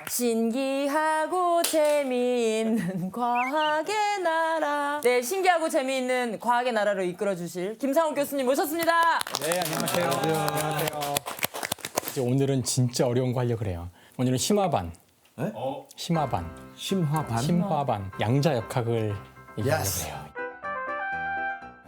신기하고 재미있는 과학의 나라. 네, 신기하고 재미있는 과학의 나라로 이끌어 주실 김상욱 교수님 모셨습니다. 네, 안녕하세요. 안녕하세요. 이제 오늘은 진짜 어려운 거 하려고 그래요. 오늘은 심화반. 네? 심화반. 심화반? 심화반. 양자역학을 얘기하려고 Yes. 그래요.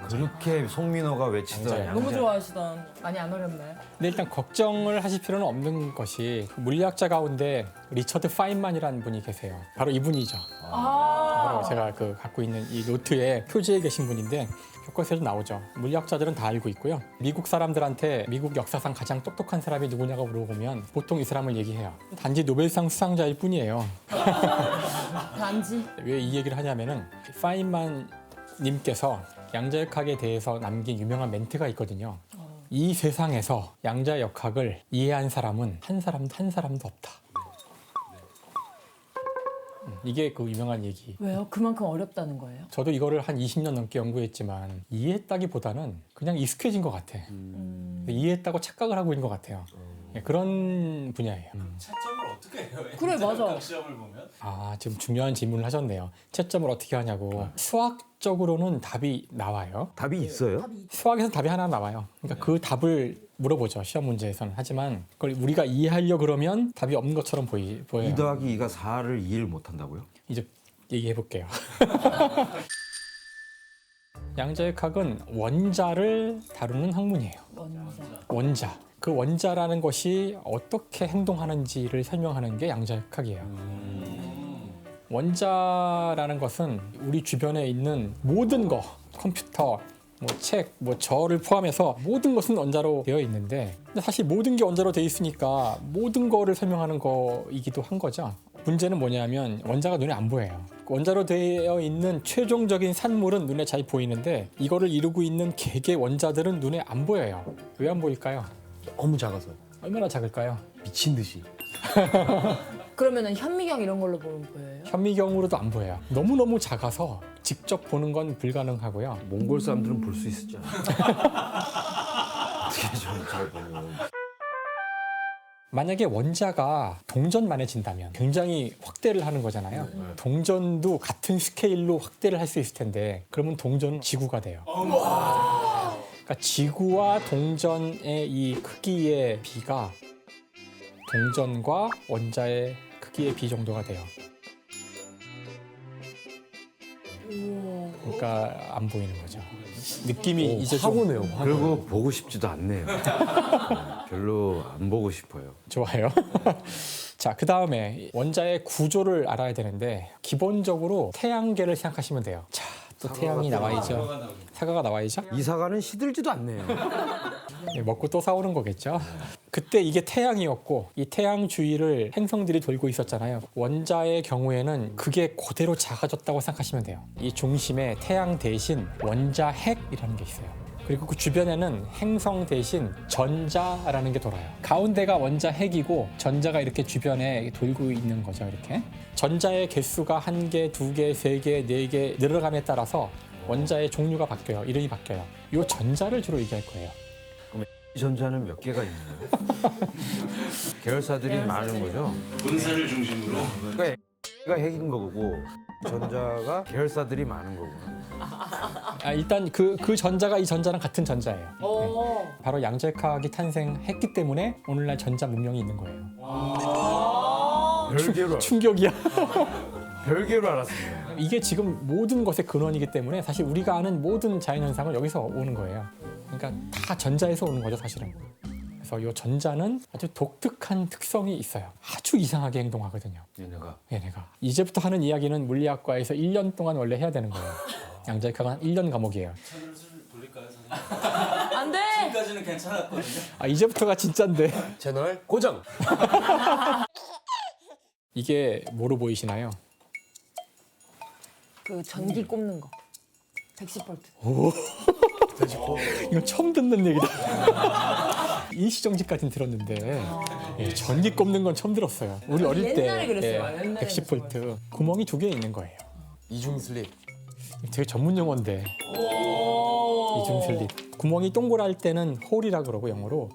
그렇게 송민호가 외치던 양자. 너무 좋아하시던. 많이 안 어렵나요? 근데 일단 걱정을 하실 필요는 없는 것이 물리학자 가운데 리처드 파인만이라는 분이 계세요. 바로 이분이죠. 바로 제가 갖고 있는 이 노트에 표지에 계신 분인데 교과서에도 나오죠. 물리학자들은 다 알고 있고요. 미국 사람들한테 미국 역사상 가장 똑똑한 사람이 누구냐고 물어보면 보통 이 사람을 얘기해요. 단지 노벨상 수상자일 뿐이에요. 단지. 왜 이 얘기를 하냐면은 파인만 님께서 양자역학에 대해서 남긴 유명한 멘트가 있거든요. 이 세상에서 양자역학을 이해한 사람은 한 사람도 없다. 이게 그 유명한 얘기. 왜요? 그만큼 어렵다는 거예요? 저도 이거를 한 20년 넘게 연구했지만 이해했다기보다는 그냥 익숙해진 것 같아. 이해했다고 착각을 하고 있는 것 같아요. 예, 그런 분야예요. 채점을 어떻게 해요? 그래, 맞아. 양자역학 시험을 보면 아, 지금 중요한 질문을 하셨네요. 채점을 어떻게 하냐고. 수학적으로는 답이 나와요. 답이 있어요? 수학에서는 답이 하나 나와요. 그러니까 그 답을 물어보죠. 시험 문제에서는. 하지만 그걸 우리가 이해하려 그러면 답이 없는 것처럼 보여요. 2 더하기 2가 4를 이해를 못한다고요? 이제 얘기해 볼게요. 양자역학은 원자를 다루는 학문이에요. 원자. 그 원자라는 것이 어떻게 행동하는지를 설명하는 게 양자역학이에요. 원자라는 것은 우리 주변에 있는 모든 거, 컴퓨터, 책, 저를 포함해서 모든 것은 원자로 되어 있는데 근데 사실 모든 게 원자로 되어 있으니까 모든 거를 설명하는 거이기도 한 거죠. 문제는 뭐냐면 원자가 눈에 안 보여요. 원자로 되어 있는 최종적인 산물은 눈에 잘 보이는데 이거를 이루고 있는 개개 원자들은 눈에 안 보여요. 왜 안 보일까요? 너무 작아서요. 얼마나 작을까요? 미친 듯이. 그러면은 현미경 이런 걸로 보면 보여요? 현미경으로도 안 보여요. 너무너무 작아서 직접 보는 건 불가능하고요. 몽골 사람들은 볼 수 있었죠. 어떻게 좀 잘 보면. 만약에 원자가 동전만해진다면 굉장히 확대를 하는 거잖아요. 동전도 같은 스케일로 확대를 할 수 있을 텐데 그러면 동전은 지구가 돼요. 그러니까 지구와 동전의 이 크기의 비가 동전과 원자의 크기의 비 정도가 돼요. 그러니까 안 보이는 거죠. 느낌이 이제 좀 하고네요. 그리고 보고 싶지도 않네요. 별로 안 보고 싶어요. 좋아요. 자, 그 다음에 원자의 구조를 알아야 되는데 기본적으로 태양계를 생각하시면 돼요. 자, 또 태양이 나와야죠. 사과가 나와야죠. 이 사과는 시들지도 않네요. 네, 먹고 또 싸우는 거겠죠. 그때 이게 태양이었고 이 태양 주위를 행성들이 돌고 있었잖아요. 원자의 경우에는 그게 그대로 작아졌다고 생각하시면 돼요. 이 중심에 태양 대신 원자 핵이라는 게 있어요. 그리고 그 주변에는 행성 대신 전자라는 게 돌아요. 가운데가 원자 핵이고 전자가 이렇게 주변에 돌고 있는 거죠. 이렇게 전자의 개수가 1개, 2개, 3개, 4개 늘어감에 따라서 원자의 종류가 바뀌어요. 이름이 바뀌어요. 이 전자를 주로 얘기할 거예요. 이 전자는 몇 개가 있나요? 계열사들이 많은 거죠. 분사를 중심으로 그러니까 X가 핵인 거고 전자가 계열사들이 많은 거구나. 일단 그 전자가 이 전자랑 같은 전자예요. 오. 네. 바로 양자역학이 탄생했기 때문에 오늘날 전자 문명이 있는 거예요. 별개로 충격이야. 별개로 알았습니다. 이게 지금 모든 것의 근원이기 때문에 사실 우리가 아는 모든 자연현상은 여기서 오는 거예요. 그러니까 다 전자에서 오는 거죠, 사실은. 그래서 이 전자는 아주 독특한 특성이 있어요. 아주 이상하게 행동하거든요. 얘네가. 이제부터 하는 이야기는 물리학과에서 1년 동안 원래 해야 되는 거예요. 양자역학은 한 1년 과목이에요. 채널을 돌릴까요, 선생님? 안 돼! 지금까지는 괜찮았거든요. 이제부터가 진짠데. 채널 고정. 이게 뭐로 보이시나요? 그 전기 꼽는 거. 110V. 이거 처음 듣는 얘기다. 일시정지까지는 들었는데 전기 꼽는 건 처음 들었어요. 우리 어릴 때 옛날에 그랬어요. 옛날에 110V 구멍이 2개 있는 거예요. 이중 슬립. 되게 전문 용어인데 이중 슬립. 구멍이 동그랄 때는 홀이라 그러고 영어로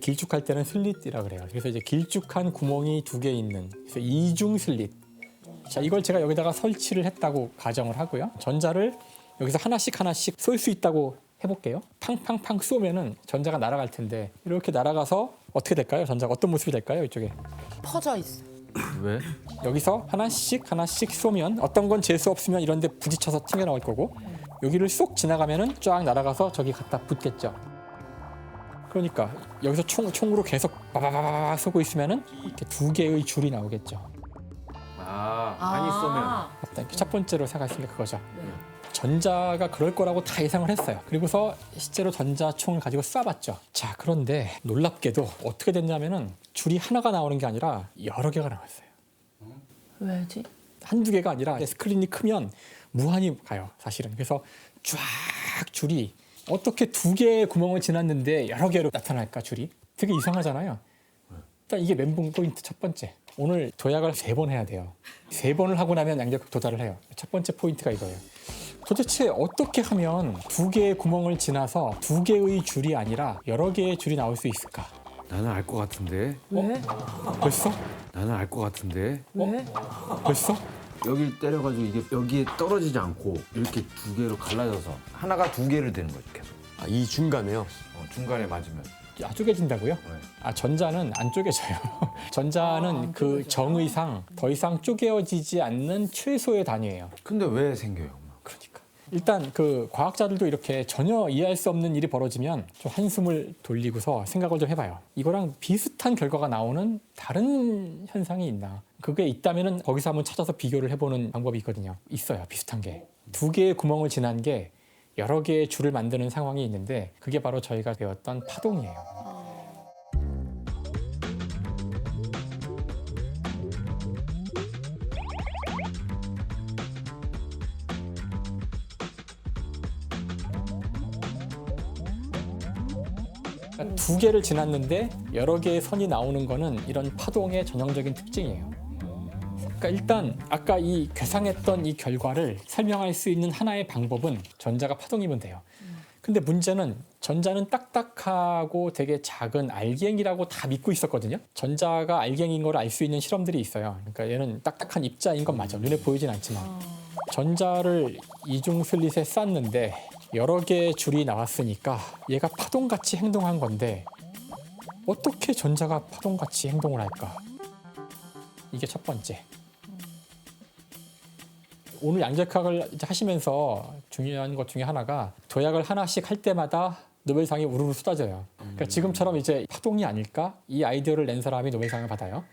길쭉할 때는 슬릿이라 그래요. 그래서 이제 길쭉한 구멍이 2개 있는 그래서 이중 슬릿. 자, 이걸 제가 여기다가 설치를 했다고 가정을 하고요. 전자를 여기서 하나씩 쏠 수 있다고 해볼게요. 팡팡팡 쏘면은 전자가 날아갈 텐데 이렇게 날아가서 어떻게 될까요? 전자가 어떤 모습이 될까요? 이쪽에 퍼져 있어. 왜? 여기서 하나씩 쏘면 어떤 건 재수 없으면 이런 데 부딪혀서 튕겨나올 거고 여기를 쏙 지나가면은 쫙 날아가서 저기 갖다 붙겠죠. 그러니까 여기서 총으로 계속 바바바바 쏘고 있으면은 이렇게 2개의 줄이 나오겠죠. 많이 쏘면. 첫 번째로 생각했으니까 그거죠. 전자가 그럴 거라고 다 예상을 했어요. 그리고서 실제로 전자총을 가지고 쏴봤죠. 자, 그런데 놀랍게도 어떻게 됐냐면은 줄이 하나가 나오는 게 아니라 여러 개가 나왔어요. 왜지? 한두 개가 아니라 스크린이 크면 무한히 가요, 사실은. 그래서 쫙 줄이 어떻게 2개의 구멍을 지났는데 여러 개로 나타날까, 줄이? 되게 이상하잖아요. 일단 이게 멘붕 포인트 첫 번째. 오늘 도약을 3번 해야 돼요. 3번을 하고 나면 양력각 도달을 해요. 첫 번째 포인트가 이거예요. 도대체 어떻게 하면 2개의 구멍을 지나서 2개의 줄이 아니라 여러 개의 줄이 나올 수 있을까? 나는 알 것 같은데. 왜? 벌써? 나는 알 것 같은데. 왜? 벌써? 여기를 때려가지고 이게 여기에 떨어지지 않고 이렇게 2개로 갈라져서 하나가 2개를 되는 거죠 계속. 아, 이 중간에요? 중간에 맞으면. 아, 쪼개진다고요? 네. 아, 전자는 안 쪼개져요. 전자는 그 정의상 더 이상 쪼개어지지 않는 최소의 단위예요. 근데 왜 생겨요? 그러니까 일단 그 과학자들도 이렇게 전혀 이해할 수 없는 일이 벌어지면 좀 한숨을 돌리고서 생각을 좀 해봐요. 이거랑 비슷한 결과가 나오는 다른 현상이 있나? 그게 있다면은 거기서 한번 찾아서 비교를 해보는 방법이 있거든요. 있어요, 비슷한 게. 2개의 구멍을 지난 게 여러 개의 줄을 만드는 상황이 있는데 그게 바로 저희가 배웠던 파동이에요. 그러니까 2개를 지났는데 여러 개의 선이 나오는 거는 이런 파동의 전형적인 특징이에요. 그러니까 일단 아까 이 괴상했던 이 결과를 설명할 수 있는 하나의 방법은 전자가 파동이면 돼요. 근데 문제는 전자는 딱딱하고 되게 작은 알갱이라고 다 믿고 있었거든요. 전자가 알갱이인 걸 알 수 있는 실험들이 있어요. 그러니까 얘는 딱딱한 입자인 건 맞아. 눈에 보이진 않지만. 전자를 이중 슬릿에 쌌는데 여러 개의 줄이 나왔으니까 얘가 파동같이 행동한 건데 어떻게 전자가 파동같이 행동을 할까? 이게 첫 번째. 오늘 양력학을 이제 하시면서 중요한 것 중에 하나가 도약을 하나씩 할 때마다 노벨상이 우르르 쏟아져요. 그러니까 지금처럼 이제 파동이 아닐까? 이 아이디어를 낸 사람이 노벨상을 받아요.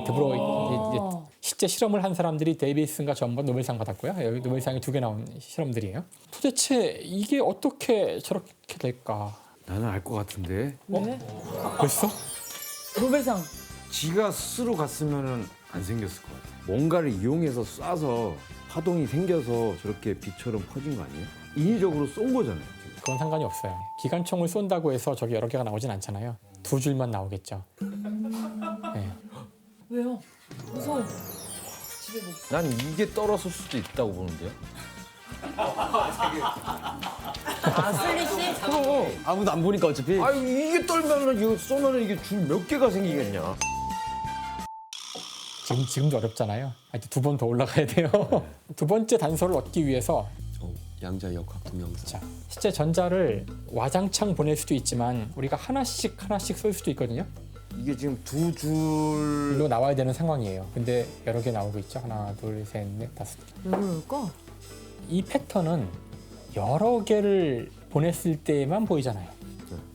더불어 이제 실제 실험을 한 사람들이 데이비슨과 전번 노벨상 받았고요. 여기 노벨상이 2개 나온 실험들이에요. 도대체 이게 어떻게 저렇게 될까? 나는 알 것 같은데. 왜? 벌써? 노벨상. 지가 스스로 갔으면은 안 생겼을 것 같아. 뭔가를 이용해서 쏴서 파동이 생겨서 저렇게 빛처럼 퍼진 거 아니에요? 인위적으로 쏜 거잖아요. 지금. 그건 상관이 없어요. 기관총을 쏜다고 해서 저기 여러 개가 나오진 않잖아요. 2줄만 나오겠죠. 네. 왜요? 무서워. 난 이게 떨어질 수도 있다고 보는데요. 아, 슬릿이? 그럼. 아무도 안 보니까 어차피. 아 이게 떨면은 이거 쏘면은 이게 줄 몇 개가 생기겠냐? 지금도 어렵잖아요. 하여튼 2번 더 올라가야 돼요. 2번째 단서를 얻기 위해서 양자 역학 동영상. 자, 실제 전자를 와장창 보낼 수도 있지만 우리가 하나씩 쏠 수도 있거든요. 이게 지금 2줄. 일로 나와야 되는 상황이에요. 근데 여러 개 나오고 있죠. 하나, 둘, 셋, 넷, 다섯. 왜 그럴까? 이 패턴은 여러 개를 보냈을 때만 보이잖아요.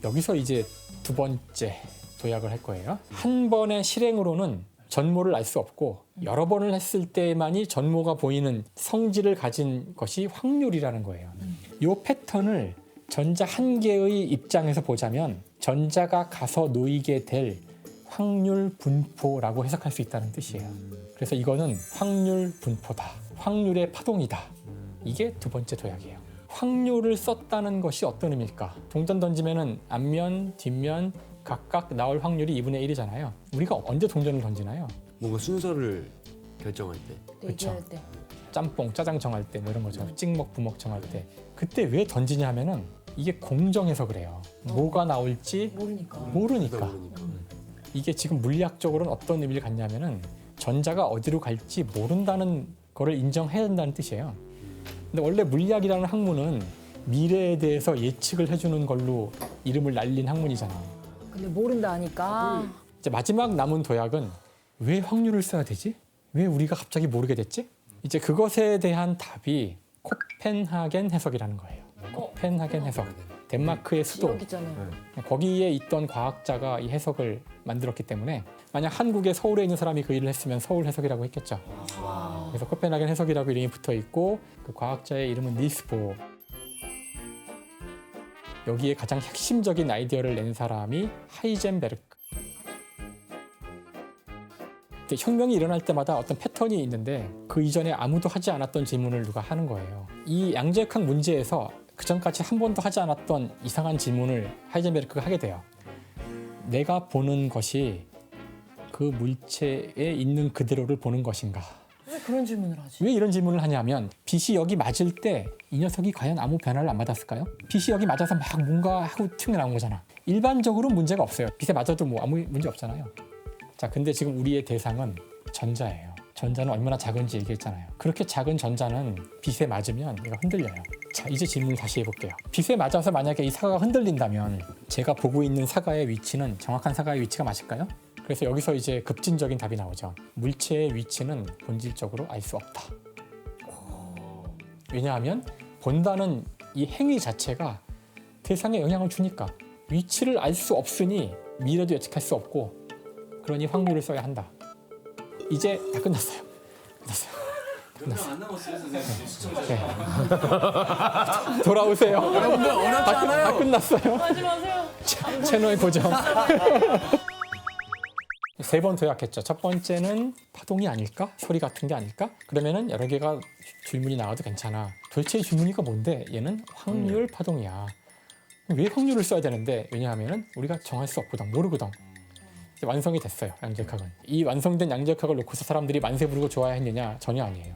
여기서 이제 2번째 도약을 할 거예요. 한 번의 실행으로는 전모를 알 수 없고 여러 번을 했을 때만이 전모가 보이는 성질을 가진 것이 확률이라는 거예요. 이 패턴을 전자 한 개의 입장에서 보자면 전자가 가서 놓이게 될 확률 분포라고 해석할 수 있다는 뜻이에요. 그래서 이거는 확률 분포다. 확률의 파동이다. 이게 2번째 도약이에요. 확률을 썼다는 것이 어떤 의미일까? 동전 던지면은 앞면, 뒷면 각각 나올 확률이 2분의 1이잖아요. 우리가 언제 동전을 던지나요? 뭔가 순서를 결정할 때. 얘기할 때. 짬뽕, 짜장 정할 때 뭐 이런 거죠. 찍먹, 부먹 정할 때. 그때 왜 던지냐 하면은 이게 공정해서 그래요. 뭐가 나올지 모르니까. 모르니까. 이게 지금 물리학적으로는 어떤 의미를 갖냐면은 전자가 어디로 갈지 모른다는 거를 인정해야 된다는 뜻이에요. 근데 원래 물리학이라는 학문은 미래에 대해서 예측을 해주는 걸로 이름을 날린 학문이잖아. 근데 모른다 하니까. 이제 마지막 남은 도약은 왜 확률을 써야 되지? 왜 우리가 갑자기 모르게 됐지? 이제 그것에 대한 답이 코펜하겐 해석이라는 거예요. 코펜하겐 해석. 덴마크의 수도. 지역 있잖아요. 거기에 있던 과학자가 이 해석을 만들었기 때문에 만약 한국의 서울에 있는 사람이 그 일을 했으면 서울 해석이라고 했겠죠. 그래서 코펜하겐 해석이라고 이름이 붙어 있고 그 과학자의 이름은 닐스 보어. 여기에 가장 핵심적인 아이디어를 낸 사람이 하이젠베르크. 혁명이 일어날 때마다 어떤 패턴이 있는데 그 이전에 아무도 하지 않았던 질문을 누가 하는 거예요. 이 양자역학 문제에서 그전까지 한 번도 하지 않았던 이상한 질문을 하이젠베르크가 하게 돼요. 내가 보는 것이 그 물체에 있는 그대로를 보는 것인가? 왜 그런 질문을 하지? 왜 이런 질문을 하냐면 빛이 여기 맞을 때 이 녀석이 과연 아무 변화를 안 받았을까요? 빛이 여기 맞아서 막 뭔가 하고 튀어나온 거잖아. 일반적으로는 문제가 없어요. 빛에 맞아도 뭐 아무 문제 없잖아요. 자, 근데 지금 우리의 대상은 전자예요. 전자는 얼마나 작은지 얘기했잖아요. 그렇게 작은 전자는 빛에 맞으면 얘가 흔들려요. 자, 이제 질문 다시 해볼게요. 빛에 맞아서 만약에 이 사과가 흔들린다면 제가 보고 있는 사과의 위치는 정확한 사과의 위치가 맞을까요? 그래서 여기서 이제 급진적인 답이 나오죠. 물체의 위치는 본질적으로 알 수 없다. 왜냐하면 본다는 이 행위 자체가 대상에 영향을 주니까 위치를 알 수 없으니 미래도 예측할 수 없고 그러니 확률을 써야 한다. 이제 다 끝났어요. 끝났어요. 안 남았어요, 선생님. 시청자. 네. 돌아오세요. 어렵지 않아요. 다 끝났어요. 하지 마세요. 채널 고정. 세 번 도약했죠. 첫 번째는 파동이 아닐까? 소리 같은 게 아닐까? 그러면은 여러 개가 질문이 나와도 괜찮아. 도대체 이 질문이가 뭔데? 얘는 확률 파동이야. 왜 확률을 써야 되는데? 왜냐하면은 우리가 정할 수 없거든. 모르거든. 이제 완성이 됐어요. 양자역학은. 이 완성된 양자역학을 놓고서 사람들이 만세 부르고 좋아했느냐? 전혀 아니에요.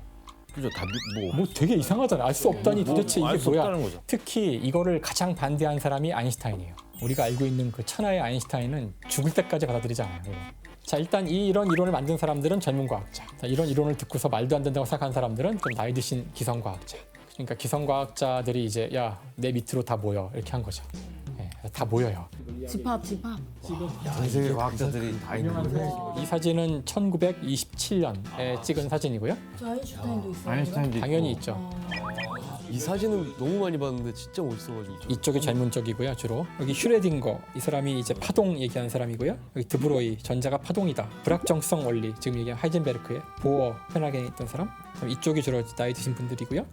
그죠? 답이 뭐. 뭐 되게 이상하잖아. 알 수 없다니 도대체 이게 알수 뭐야? 없다는 거죠. 특히 이거를 가장 반대한 사람이 아인슈타인이에요. 우리가 알고 있는 그 천하의 아인슈타인은 죽을 때까지 받아들이지 않아요. 이거. 자, 일단 이런 이론을 만든 사람들은 전문 과학자. 자, 이런 이론을 듣고서 말도 안 된다고 생각하는 사람들은 좀 나이 드신 기성 과학자. 그러니까 기성 과학자들이 이제 야, 내 밑으로 다 모여 이렇게 한 거죠. 네, 다 모여요. 집합. 전 세계 과학자들이 다 있는 거예요. 이 사진은 1927년에 찍은 사진이고요. 저 아인슈타인도 있어요. 아인슈타인도 당연히 있고. 있죠. 이 사진은 너무 많이 봤는데 진짜 멋있어가지고. 이쪽이 젊은 쪽이고요, 주로. 여기 슈레딩거, 이 사람이 이제 파동 얘기하는 사람이고요. 여기 드브로이, 전자가 파동이다. 불확정성 원리, 지금 얘기한 하이젠베르크의 보어, 페나겐에 있던 사람. 그럼 이쪽이 주로 나이 드신 분들이고요.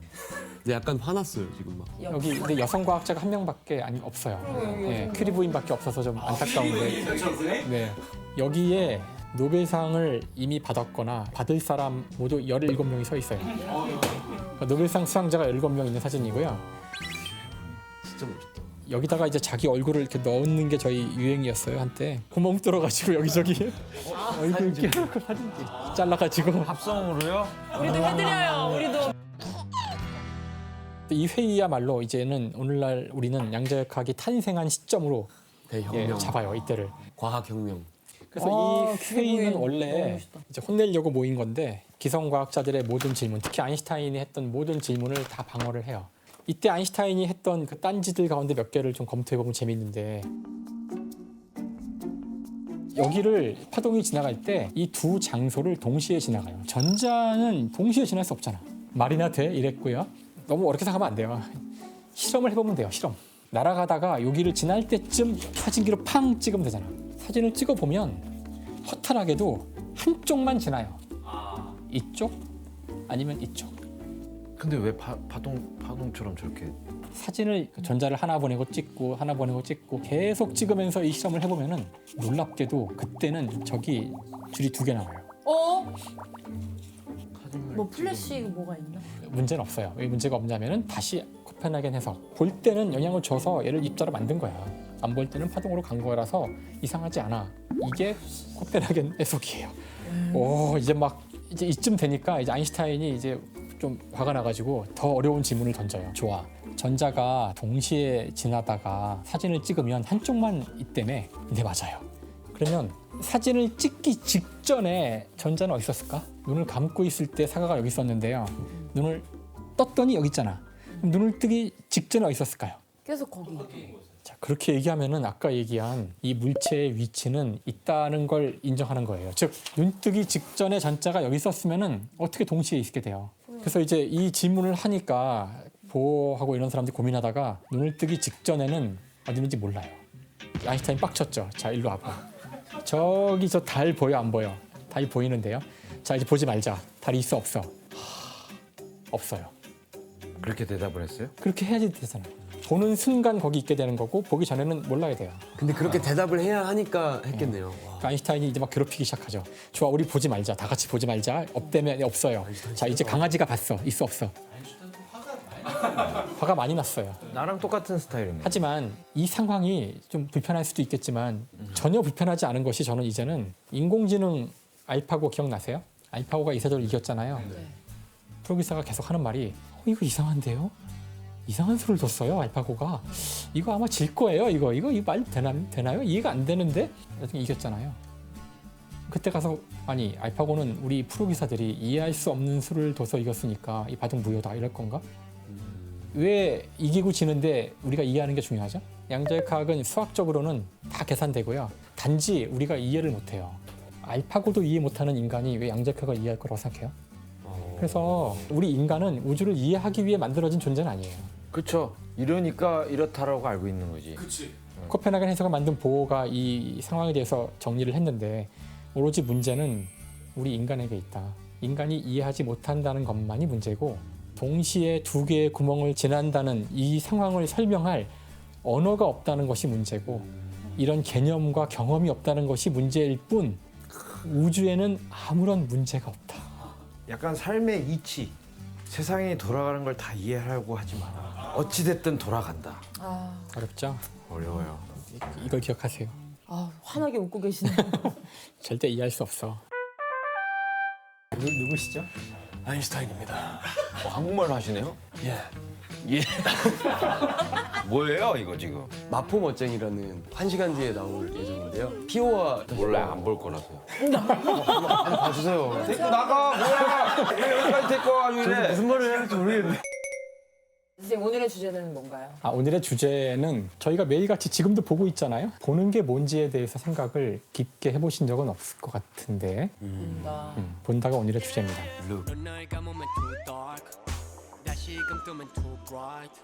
근데 약간 화났어요 지금 막. 여기 근데 여성 과학자가 한 명밖에 없어요. 네, 큐리 부인밖에 없어서 좀 안타까운데. 그렇죠, 선생님? 네, 여기에 노벨상을 이미 받았거나 받을 사람 모두 17명이 서 있어요. 그러니까 노벨상 수상자가 17명 있는 사진이고요. 진짜 멋있다. 여기다가 이제 자기 얼굴을 이렇게 넣는 게 저희 유행이었어요 한때. 구멍 뚫어가지고 여기저기 얼굴 이렇게 해놓고 사진 잘라가지고. 합성으로요? 우리도 해드려요. 우리도. 이 회의야말로 이제는 오늘날 우리는 양자역학이 탄생한 시점으로 대혁명. 잡아요 이때를. 과학혁명. 그래서 아, 이 회의는 너무 원래 멋있다. 이제 혼내려고 모인 건데 기성과학자들의 모든 질문, 특히 아인슈타인이 했던 모든 질문을 다 방어를 해요. 이때 아인슈타인이 했던 그 딴지들 가운데 몇 개를 좀 검토해보면 재밌는데, 여기를 파동이 지나갈 때 이 두 장소를 동시에 지나가요. 전자는 동시에 지날 수 없잖아. 말이나 돼? 이랬고요. 너무 어렵게 생각하면 안 돼요. 실험을 해보면 돼요. 실험. 날아가다가 여기를 지날 때쯤 사진기로 팡 찍으면 되잖아. 사진을 찍어보면 허탈하게도 한쪽만 지나요. 이쪽 아니면 이쪽. 근데 왜 파동처럼 저렇게 사진을 전자를 하나 보내고 찍고 하나 보내고 찍고 계속 찍으면서 이 실험을 해보면은 놀랍게도 그때는 저기 줄이 2개 나와요. 뭐 플래시 뭐가 있나? 문제는 없어요. 왜 문제가 없냐면은 다시 코펜하겐 해석. 볼 때는 영향을 줘서 얘를 입자로 만든 거야. 안 볼 때는 파동으로 간 거라서 이상하지 않아. 이게 코펜하겐 해석이에요. 오, 이제 이쯤 되니까 이제 아인슈타인이 이제 좀 화가 나가지고 더 어려운 질문을 던져요. 좋아. 전자가 동시에 지나다가 사진을 찍으면 한쪽만 있다며. 네, 맞아요. 그러면 사진을 찍기 직전에 전자는 어디 있었을까? 눈을 감고 있을 때 사과가 여기 있었는데요. 눈을 떴더니 여기 있잖아. 그럼 눈을 뜨기 직전에 어디 있었을까요? 계속 거기. 자, 그렇게 얘기하면은 아까 얘기한 이 물체의 위치는 있다는 걸 인정하는 거예요. 즉, 눈 뜨기 직전에 전자가 여기 있었으면은 어떻게 동시에 있게 돼요. 그래서 이제 이 질문을 하니까 보호하고 이런 사람들이 고민하다가 눈을 뜨기 직전에는 어디 있는지 몰라요. 아인슈타인 빡쳤죠. 자, 일로 와봐. 저기 저 달 보여 안 보여? 달 보이는데요. 자, 이제 보지 말자. 달이 있어 없어? 없어요. 그렇게 대답을 했어요? 그렇게 해야지 되잖아요. 보는 순간 거기 있게 되는 거고 보기 전에는 몰라야 돼요. 근데 그렇게 대답을 해야 하니까 했겠네요. 와. 그러니까 아인슈타인이 이제 막 괴롭히기 시작하죠. 좋아, 우리 보지 말자. 다 같이 보지 말자. 없다면 없어요. 자, 이제 강아지가 봤어. 있어 없어? 화가 많이 났어요. 나랑 똑같은 스타일이네. 하지만 이 상황이 좀 불편할 수도 있겠지만 전혀 불편하지 않은 것이 저는 이제는 인공지능 알파고 기억나세요? 알파고가 이세돌을 이겼잖아요. 프로기사가 계속 하는 말이 이거 이상한데요? 이상한 수를 뒀어요, 알파고가. 이거 아마 질 거예요, 이거 말 되나요? 이해가 안 되는데? 나중에 이겼잖아요. 그때 가서 아니, 알파고는 우리 프로기사들이 이해할 수 없는 수를 둬서 이겼으니까 이 바둑 무효다 이럴 건가? 왜 이기고 지는데 우리가 이해하는 게 중요하죠? 양자역학은 수학적으로는 다 계산되고요. 단지 우리가 이해를 못해요. 알파고도 이해 못하는 인간이 왜 양자역학을 이해할 거라고 생각해요? 그래서 우리 인간은 우주를 이해하기 위해 만들어진 존재는 아니에요. 그렇죠. 이러니까 이렇다라고 알고 있는 거지. 그치. 코펜하겐 해석을 만든 보호가 이 상황에 대해서 정리를 했는데 오로지 문제는 우리 인간에게 있다. 인간이 이해하지 못한다는 것만이 문제고 동시에 두 개의 구멍을 지난다는 이 상황을 설명할 언어가 없다는 것이 문제고 이런 개념과 경험이 없다는 것이 문제일 뿐 우주에는 아무런 문제가 없다. 약간 삶의 이치. 세상이 돌아가는 걸 다 이해하려고 하지 마라. 어찌됐든 돌아간다. 아, 어렵죠? 어려워요. 이걸 기억하세요. 환하게 웃고 계시네요. 절대 이해할 수 없어. 누구시죠? 아인슈타인입니다. 한국말로 하시네요? 예. 예. 뭐예요 이거 지금? 마포 멋쟁이라는 1시간 뒤에 나올 예정인데요. 피오와 몰라요. 안 볼 거라서요. 한번 봐주세요. 데리고 나가. 뭐야? 왜 여기까지 데리고 와가지고 이래? 무슨 말을 해야 할지 모르겠네. 선생님, 오늘의 주제는 뭔가요? 오늘의 주제는 저희가 매일같이 지금도 보고 있잖아요. 보는 게 뭔지에 대해서 생각을 깊게 해보신 적은 없을 것 같은데 본다. 본다가 오늘의 주제입니다. 널 감으면 too dark 다시금 뜨면 too bright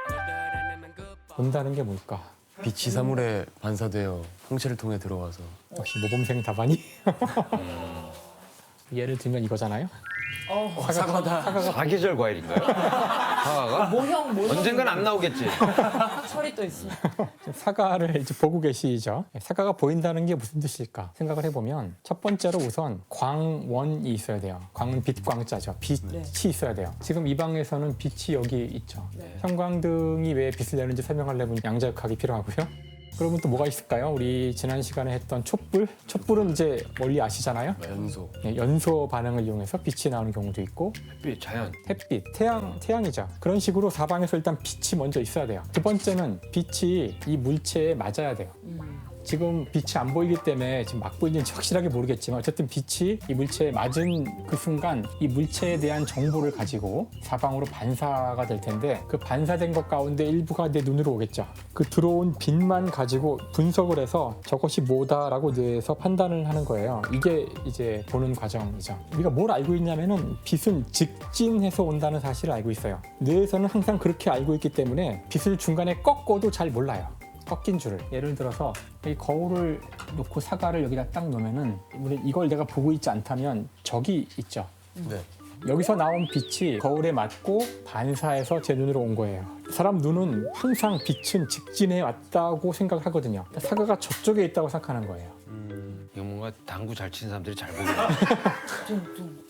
너들의 내면 goodbye 본다는 게 뭘까? 빛이 사물에 반사되어 홍채를 통해 들어와서 역시 모범생 답안이? 예를 들면 이거잖아요. 사계절 과일인가요? 사과가? 모형 언젠간 안 나오겠지. 철이 또 있어. 사과를 이제 보고 계시죠. 사과가 보인다는 게 무슨 뜻일까 생각을 해보면 첫 번째로 우선 광원이 있어야 돼요. 광은 빛광자죠. 빛이 있어야 돼요. 지금 이 방에서는 빛이 여기 있죠. 형광등이 왜 빛을 내는지 설명하려면 양자역학이 필요하고요. 그러면 또 뭐가 있을까요? 우리 지난 시간에 했던 촛불? 촛불은 이제 멀리 아시잖아요. 연소. 연소 반응을 이용해서 빛이 나오는 경우도 있고 햇빛, 자연. 햇빛, 태양이죠. 그런 식으로 사방에서 일단 빛이 먼저 있어야 돼요. 두 번째는 빛이 이 물체에 맞아야 돼요. 지금 빛이 안 보이기 때문에 지금 막 보이는지 확실하게 모르겠지만 어쨌든 빛이 이 물체에 맞은 그 순간 이 물체에 대한 정보를 가지고 사방으로 반사가 될 텐데 그 반사된 것 가운데 일부가 내 눈으로 오겠죠. 그 들어온 빛만 가지고 분석을 해서 저것이 뭐다라고 뇌에서 판단을 하는 거예요. 이게 이제 보는 과정이죠. 우리가 뭘 알고 있냐면은 빛은 직진해서 온다는 사실을 알고 있어요. 뇌에서는 항상 그렇게 알고 있기 때문에 빛을 중간에 꺾어도 잘 몰라요. 꺾인 줄을. 예를 들어서 이 거울을 놓고 사과를 여기다 딱 놓으면은 이걸 내가 보고 있지 않다면 저기 있죠. 네. 여기서 나온 빛이 거울에 맞고 반사해서 제 눈으로 온 거예요. 사람 눈은 항상 빛은 직진해 왔다고 생각을 하거든요. 사과가 저쪽에 있다고 생각하는 거예요. 이거 뭔가 당구 잘 치는 사람들이 잘 보게.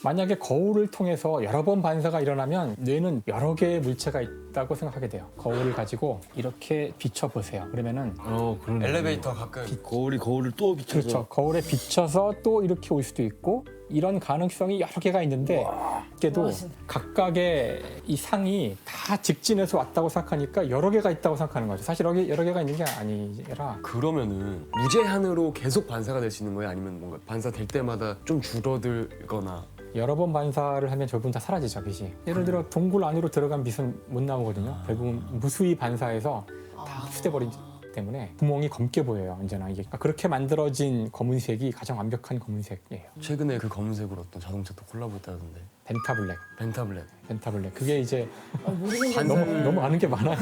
만약에 거울을 통해서 여러 번 반사가 일어나면 뇌는 여러 개의 물체가 있다고 생각하게 돼요. 거울을 가지고 이렇게 비춰보세요. 그러면은 그러네. 엘리베이터 가끔 거울이 거울을 또 비춰서. 그렇죠. 거울에 비춰서 또 이렇게 올 수도 있고 이런 가능성이 여러 개가 있는데 그때도 각각의 이 상이 다 직진해서 왔다고 생각하니까 여러 개가 있다고 생각하는 거죠. 사실 여러 개가 있는 게 아니라 그러면은 무제한으로 계속 반사가 될 수 있는 거예요? 아니면 뭔가 반사 될 때마다 좀 줄어들거나? 여러 번 반사를 하면 결국은 다 사라지죠, 빛이. 예를 들어 동굴 안으로 들어간 빛은 못 나오거든요. 결국은 무수히 반사해서 다 흡수돼 버리기 때문에 구멍이 검게 보여요, 언제나. 이게 그렇게 만들어진 검은색이 가장 완벽한 검은색이에요. 최근에 그 검은색으로 어떤 자동차도 콜라보했다던데. 벤타블랙. 벤타블랙. 그게 이제 모르는 너무 아는 게 많아요.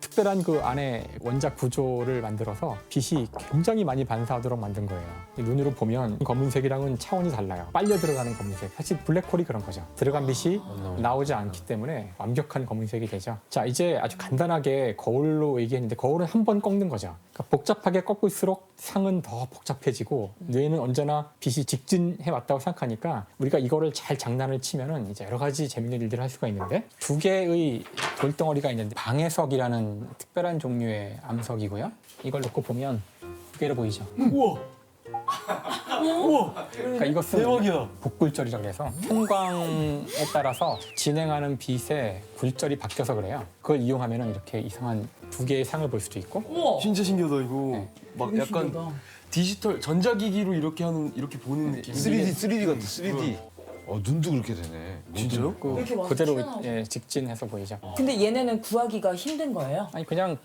특별한 그 안에 원작 구조를 만들어서 빛이 굉장히 많이 반사하도록 만든 거예요. 눈으로 보면 검은색이랑은 차원이 달라요. 빨려 들어가는 검은색. 사실 블랙홀이 그런 거죠. 들어간 빛이 나오지 않기 때문에 완벽한 검은색이 되죠. 자, 이제 아주 간단하게 거울로 얘기했는데 거울은 한 번 꺾는 거죠. 그러니까 복잡하게 꺾을수록 상은 더 복잡해지고 뇌는 언제나 빛이 직진해 왔다고 생각하니까 우리가 이거를 잘 장난을 치면은 이제 여러 가지 재밌는 일들을 할 수가 있는데 두 개의 돌덩어리가 있는데 방해석이라는 특별한 종류의 암석이고요. 이걸 놓고 보면 두 개로 보이죠. 우와! 그러니까 이것은 대박이야. 복굴절이라고 해서 편광에 따라서 진행하는 빛의 굴절이 바뀌어서 그래요. 그걸 이용하면 이렇게 이상한 두 개의 상을 볼 수도 있고 우와. 진짜 신기하다 이거. 네. 막 약간 디지털 전자기기로 이렇게 보는 3D 같아 3D. 눈도 그렇게 되네. 진짜요? 이렇게 와서 그대로 튀어나오고. 직진해서 보이죠. 근데 얘네는 구하기가 힘든 거예요? 아니 그냥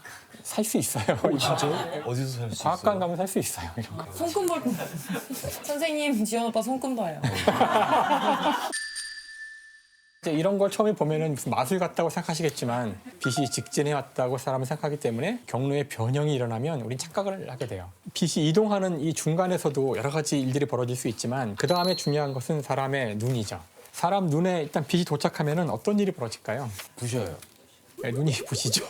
살 수 있어요. 진짜요? 어디서 살 수 있어요? 과학관 가면 살 수 있어요. 이런 거. 손금 볼 선생님, 지원 오빠 손금 봐요. 이제 이런 걸 처음에 보면은 무슨 마술 같다고 생각하시겠지만 빛이 직진해 왔다고 사람은 생각하기 때문에 경로에 변형이 일어나면 우린 착각을 하게 돼요. 빛이 이동하는 이 중간에서도 여러 가지 일들이 벌어질 수 있지만 그 다음에 중요한 것은 사람의 눈이죠. 사람 눈에 일단 빛이 도착하면은 어떤 일이 벌어질까요? 부셔요. 네, 눈이 부시죠.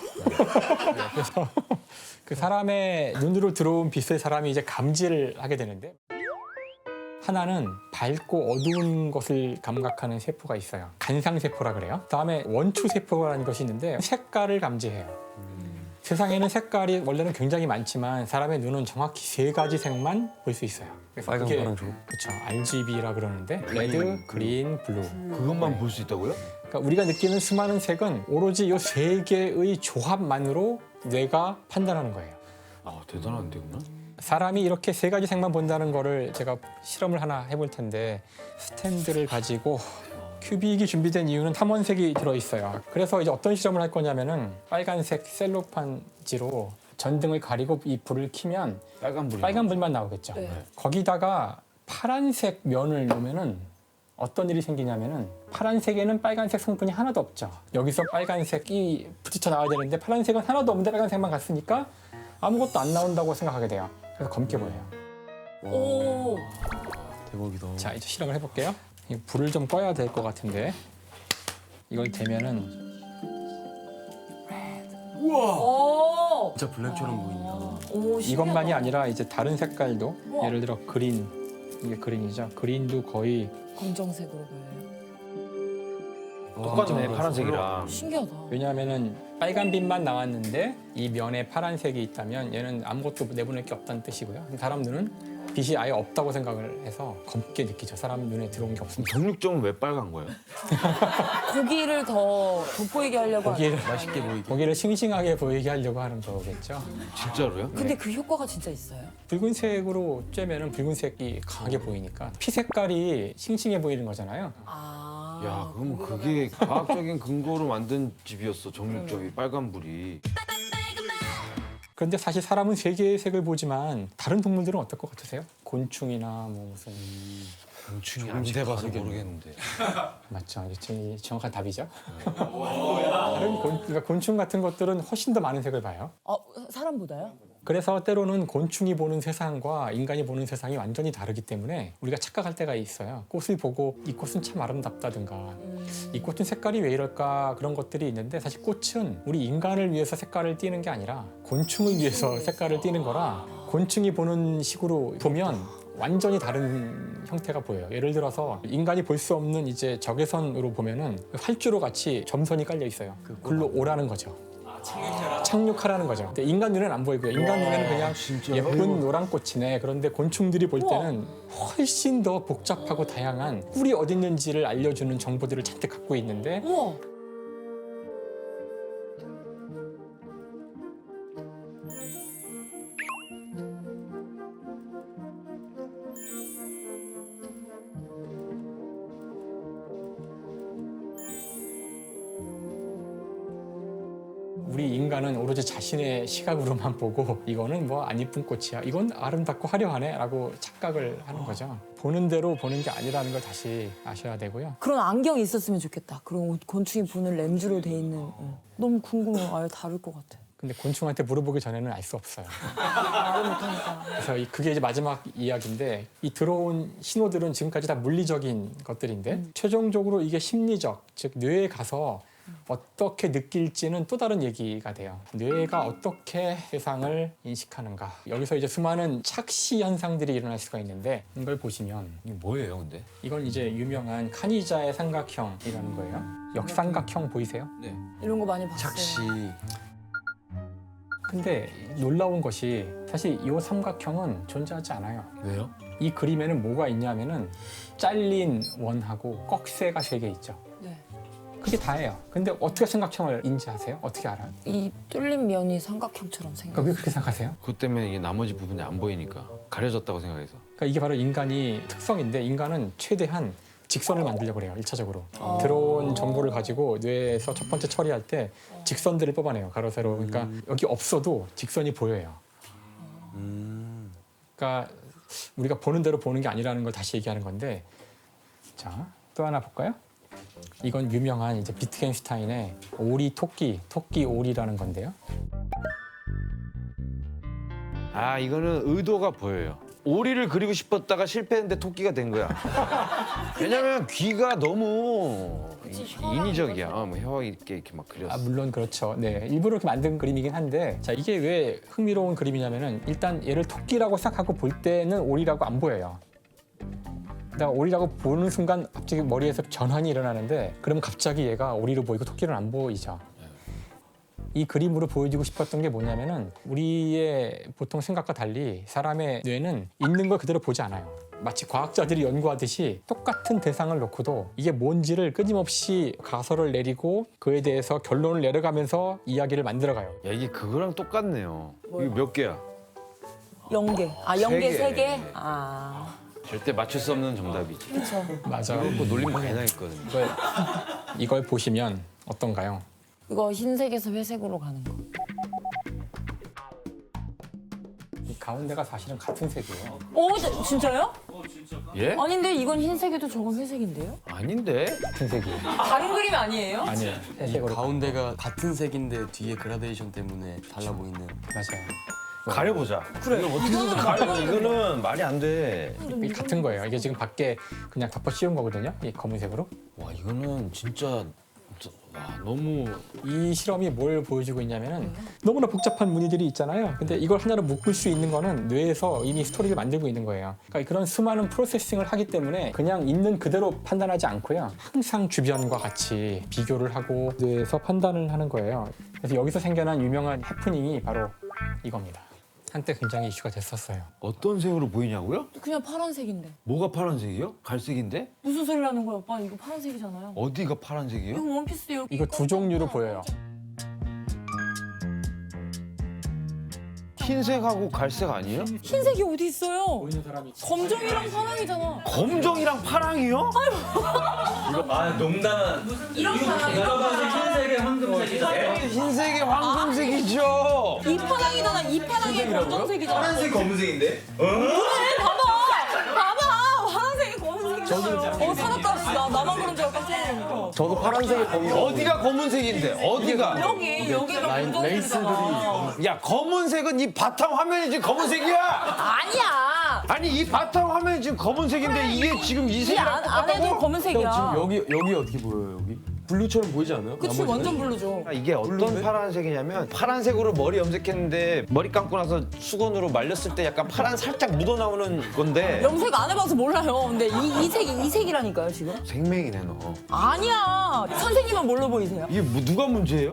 그래서 그 사람의 눈으로 들어온 빛을 사람이 이제 감지를 하게 되는데 하나는 밝고 어두운 것을 감각하는 세포가 있어요. 간상세포라 그래요. 그다음에 원추세포라는 것이 있는데 색깔을 감지해요. 세상에는 색깔이 원래는 굉장히 많지만 사람의 눈은 정확히 3가지 색만 볼 수 있어요. 그래서 빨강, 그게 파랑, 초록. 그렇죠. RGB라 그러는데 레드, 그린, 블루. 그것만 볼 수 있다고요? 그러니까 우리가 느끼는 수많은 색은 오로지 이 3개의 조합만으로 뇌가 판단하는 거예요. 대단한데 그나? 사람이 이렇게 3가지 색만 본다는 거를 제가 실험을 하나 해볼 텐데 스탠드를 가지고 큐빅이 준비된 이유는 탐원색이 들어있어요. 그래서 이제 어떤 실험을 할 거냐면은 빨간색 셀로판지로 전등을 가리고 이 불을 켜면 빨간 불만 나오겠죠. 네. 거기다가 파란색 면을 놓으면은 어떤 일이 생기냐면은 파란색에는 빨간색 성분이 하나도 없죠. 여기서 빨간색이 부딪혀 나와야 되는데 파란색은 하나도 없는데 빨간색만 갔으니까 아무것도 안 나온다고 생각하게 돼요. 그래서 검게 보여요. 오. 대박이다. 자, 이제 실험을 해볼게요. 이 불을 좀 꺼야 될 것 같은데 이걸 대면은 오. 진짜 블랙처럼 보인다. 오, 이것만이 신기하다. 아니라 이제 다른 색깔도 우와. 예를 들어 그린, 이게 그린이죠. 그린도 거의 검정색으로 보여요. 똑같네 파란색이랑. 신기하다. 왜냐하면은 빨간 빛만 나왔는데 이 면에 파란색이 있다면 얘는 아무것도 내보낼 게 없다는 뜻이고요. 사람 눈은 빛이 아예 없다고 생각을 해서 검게 느끼죠. 사람 눈에 들어온 게 없습니다. 정육점은 왜 빨간 거예요? 고기를 더 돋보이게 하려고 고기를 하는 맛있게 보이게. 고기를 싱싱하게 보이게 하려고 하는 거겠죠. 진짜로요? 근데 그 효과가 진짜 있어요? 붉은색으로 쬐면은 붉은색이 강하게 보이니까 피 색깔이 싱싱해 보이는 거잖아요. 아. 야 그럼 그게 과학적인 근거로 만든 집이었어 정육점이 빨간 불이. 그런데 사실 사람은 3개의 색을 보지만 다른 동물들은 어떨 것 같으세요? 곤충이나 뭐 무슨 곤충이 안 돼봐서 모르겠는데. 맞죠? 이게 정확한 답이죠. 그러니까 곤충 같은 것들은 훨씬 더 많은 색을 봐요. 사람보다요? 그래서 때로는 곤충이 보는 세상과 인간이 보는 세상이 완전히 다르기 때문에 우리가 착각할 때가 있어요. 꽃을 보고 이 꽃은 참 아름답다든가 이 꽃은 색깔이 왜 이럴까 그런 것들이 있는데 사실 꽃은 우리 인간을 위해서 색깔을 띠는 게 아니라 곤충을 위해서 색깔을 띠는 거라 곤충이 보는 식으로 보면 완전히 다른 형태가 보여요. 예를 들어서 인간이 볼 수 없는 이제 적외선으로 보면은 활주로 같이 점선이 깔려 있어요. 글로 오라는 거죠. 착륙하라는 거죠. 근데 인간 눈에는 안 보이고요. 인간 눈에는 그냥 예쁜 노란 꽃이네. 그런데 곤충들이 볼 때는 훨씬 더 복잡하고 다양한 꿀이 어디 있는지를 알려주는 정보들을 잔뜩 갖고 있는데 우와. 우리 인간은 오로지 자신의 시각으로만 보고 이거는 뭐 안 이쁜 꽃이야. 이건 아름답고 화려하네 라고 착각을 하는 거죠. 보는 대로 보는 게 아니라는 걸 다시 아셔야 되고요. 그런 안경이 있었으면 좋겠다. 그런 곤충이 보는 렌즈로 돼 있는. 너무 궁금해요. 아예 다를 것 같아. 근데 곤충한테 물어보기 전에는 알 수 없어요. 말을 못하니까. 그래서 그게 이제 마지막 이야기인데 이 들어온 신호들은 지금까지 다 물리적인 것들인데 최종적으로 이게 심리적, 즉 뇌에 가서 어떻게 느낄지는 또 다른 얘기가 돼요. 뇌가 어떻게 세상을 인식하는가. 여기서 이제 수많은 착시 현상들이 일어날 수가 있는데 이걸 보시면 이게 뭐예요, 근데? 이건 이제 유명한 카니자의 삼각형이라는 거예요. 역삼각형 보이세요? 네. 이런 거 많이 봤어요. 착시. 근데 놀라운 것이 사실 이 삼각형은 존재하지 않아요. 왜요? 이 그림에는 뭐가 있냐면은 잘린 원하고 꺽쇠가 3개 있죠. 네. 그게 다예요. 근데 어떻게 삼각형을 인지하세요? 어떻게 알아요? 이 뚫린 면이 삼각형처럼 생겨. 그러니까 왜 그렇게 생각하세요? 그것 때문에 이게 나머지 부분이 안 보이니까 가려졌다고 생각해서. 그러니까 이게 바로 인간이 특성인데 인간은 최대한 직선을 만들려고 해요. 1차적으로. 들어온 정보를 가지고 뇌에서 첫 번째 처리할 때 직선들을 뽑아내요. 가로, 세로. 그러니까 여기 없어도 직선이 보여요. 그러니까 우리가 보는 대로 보는 게 아니라는 걸 다시 얘기하는 건데 자, 또 하나 볼까요? 이건 유명한 이제 비트겐슈타인의 오리 토끼 오리라는 건데요. 아, 이거는 의도가 보여요. 오리를 그리고 싶었다가 실패했는데 토끼가 된 거야. 왜냐면 귀가 너무 인위적이야. 뭐 혀 이렇게 막 그렸어. 아, 물론 그렇죠. 네, 일부러 이렇게 만든 그림이긴 한데 자 이게 왜 흥미로운 그림이냐면은 일단 얘를 토끼라고 생각하고 볼 때는 오리라고 안 보여요. 그다음 오리라고 보는 순간 갑자기 머리에서 전환이 일어나는데 그러면 갑자기 얘가 오리로 보이고 토끼는 안 보이죠. 이 그림으로 보여주고 싶었던 게 뭐냐면은 우리의 보통 생각과 달리 사람의 뇌는 있는 걸 그대로 보지 않아요. 마치 과학자들이 연구하듯이 똑같은 대상을 놓고도 이게 뭔지를 끊임없이 가설을 내리고 그에 대해서 결론을 내려가면서 이야기를 만들어가요. 야, 이게 그거랑 똑같네요. 이게 몇 개야? 0개. 아, 0개, 세 개. 3개? 아. 절대 맞출 수 없는 정답이지. 그렇죠. 맞아요. 뭐 놀림 많이 당했거든요. 이걸 보시면 어떤가요? 이거 흰색에서 회색으로 가는 거. 이 가운데가 사실은 같은 색이에요. 진짜요? 예? 아닌데 이건 흰색에도 저건 회색인데요? 아닌데? 같은 색이에요. 다른 그림이 아니에요? 아니에요. 이 회색으로. 가운데가 같은 색인데 뒤에 그라데이션 때문에 달라 보이는. 맞아요. 가려보자. 그래. 이걸 어떻게든 가려보자. 이거는 말이 안 돼. 이 같은 거예요. 이게 지금 밖에 그냥 덮어 씌운 거거든요. 이 검은색으로. 와, 이거는 진짜 와, 너무 이 실험이 뭘 보여주고 있냐면은 너무나 복잡한 무늬들이 있잖아요. 근데 이걸 하나로 묶을 수 있는 거는 뇌에서 이미 스토리를 만들고 있는 거예요. 그러니까 그런 수많은 프로세싱을 하기 때문에 그냥 있는 그대로 판단하지 않고요. 항상 주변과 같이 비교를 하고 뇌에서 판단을 하는 거예요. 그래서 여기서 생겨난 유명한 해프닝이 바로 이겁니다. 한때 굉장히 이슈가 됐었어요. 어떤 색으로 보이냐고요? 그냥 파란색인데. 뭐가 파란색이요? 갈색인데? 무슨 소리를 하는 거야, 오빠? 이거 파란색이잖아요. 어디가 파란색이에요? 이거 원피스 여기. 이거 두 종류로 보여요. 흰색하고 갈색 아니에요? 흰색이 어디 있어요? 보이는 사람이 검정이랑 파랑이잖아. 검정이랑 파랑이요? 아 농담은 이런 파랑. 이거 봐도 흰색에 황금색이잖아요. 흰색이 황금색이죠. 이 파랑이잖아. 이 파랑이 검정색이잖아. 파란색 검은색인데? 봐봐. 파란색이 검은색이잖아요. 살았다. 나만 그런 줄 알고 깜짝 놀랐어. 저도 파란색이 검은. 어디가 검은색인데? 어디가? 여기가 검정색이잖아. 야, 검은색은 이 바탕 화면이 지금 검은색이야. 아니야. 아니, 이 바탕 화면이 지금 검은색인데 이게 지금 이 이 색이랑 안에도 형 검은색이야. 지금 여기 어떻게 보여요 여기? 블루처럼 보이지 않아요? 그치, 나머지는? 완전 블루죠. 이게 어떤 파란색이냐면 파란색으로 머리 염색했는데 머리 감고 나서 수건으로 말렸을 때 약간 파란 살짝 묻어나오는 건데 염색 안 해봐서 몰라요. 근데 이 색이라니까요, 지금. 생명이네 너. 아니야. 선생님은 뭘로 보이세요? 이게 누가 문제예요?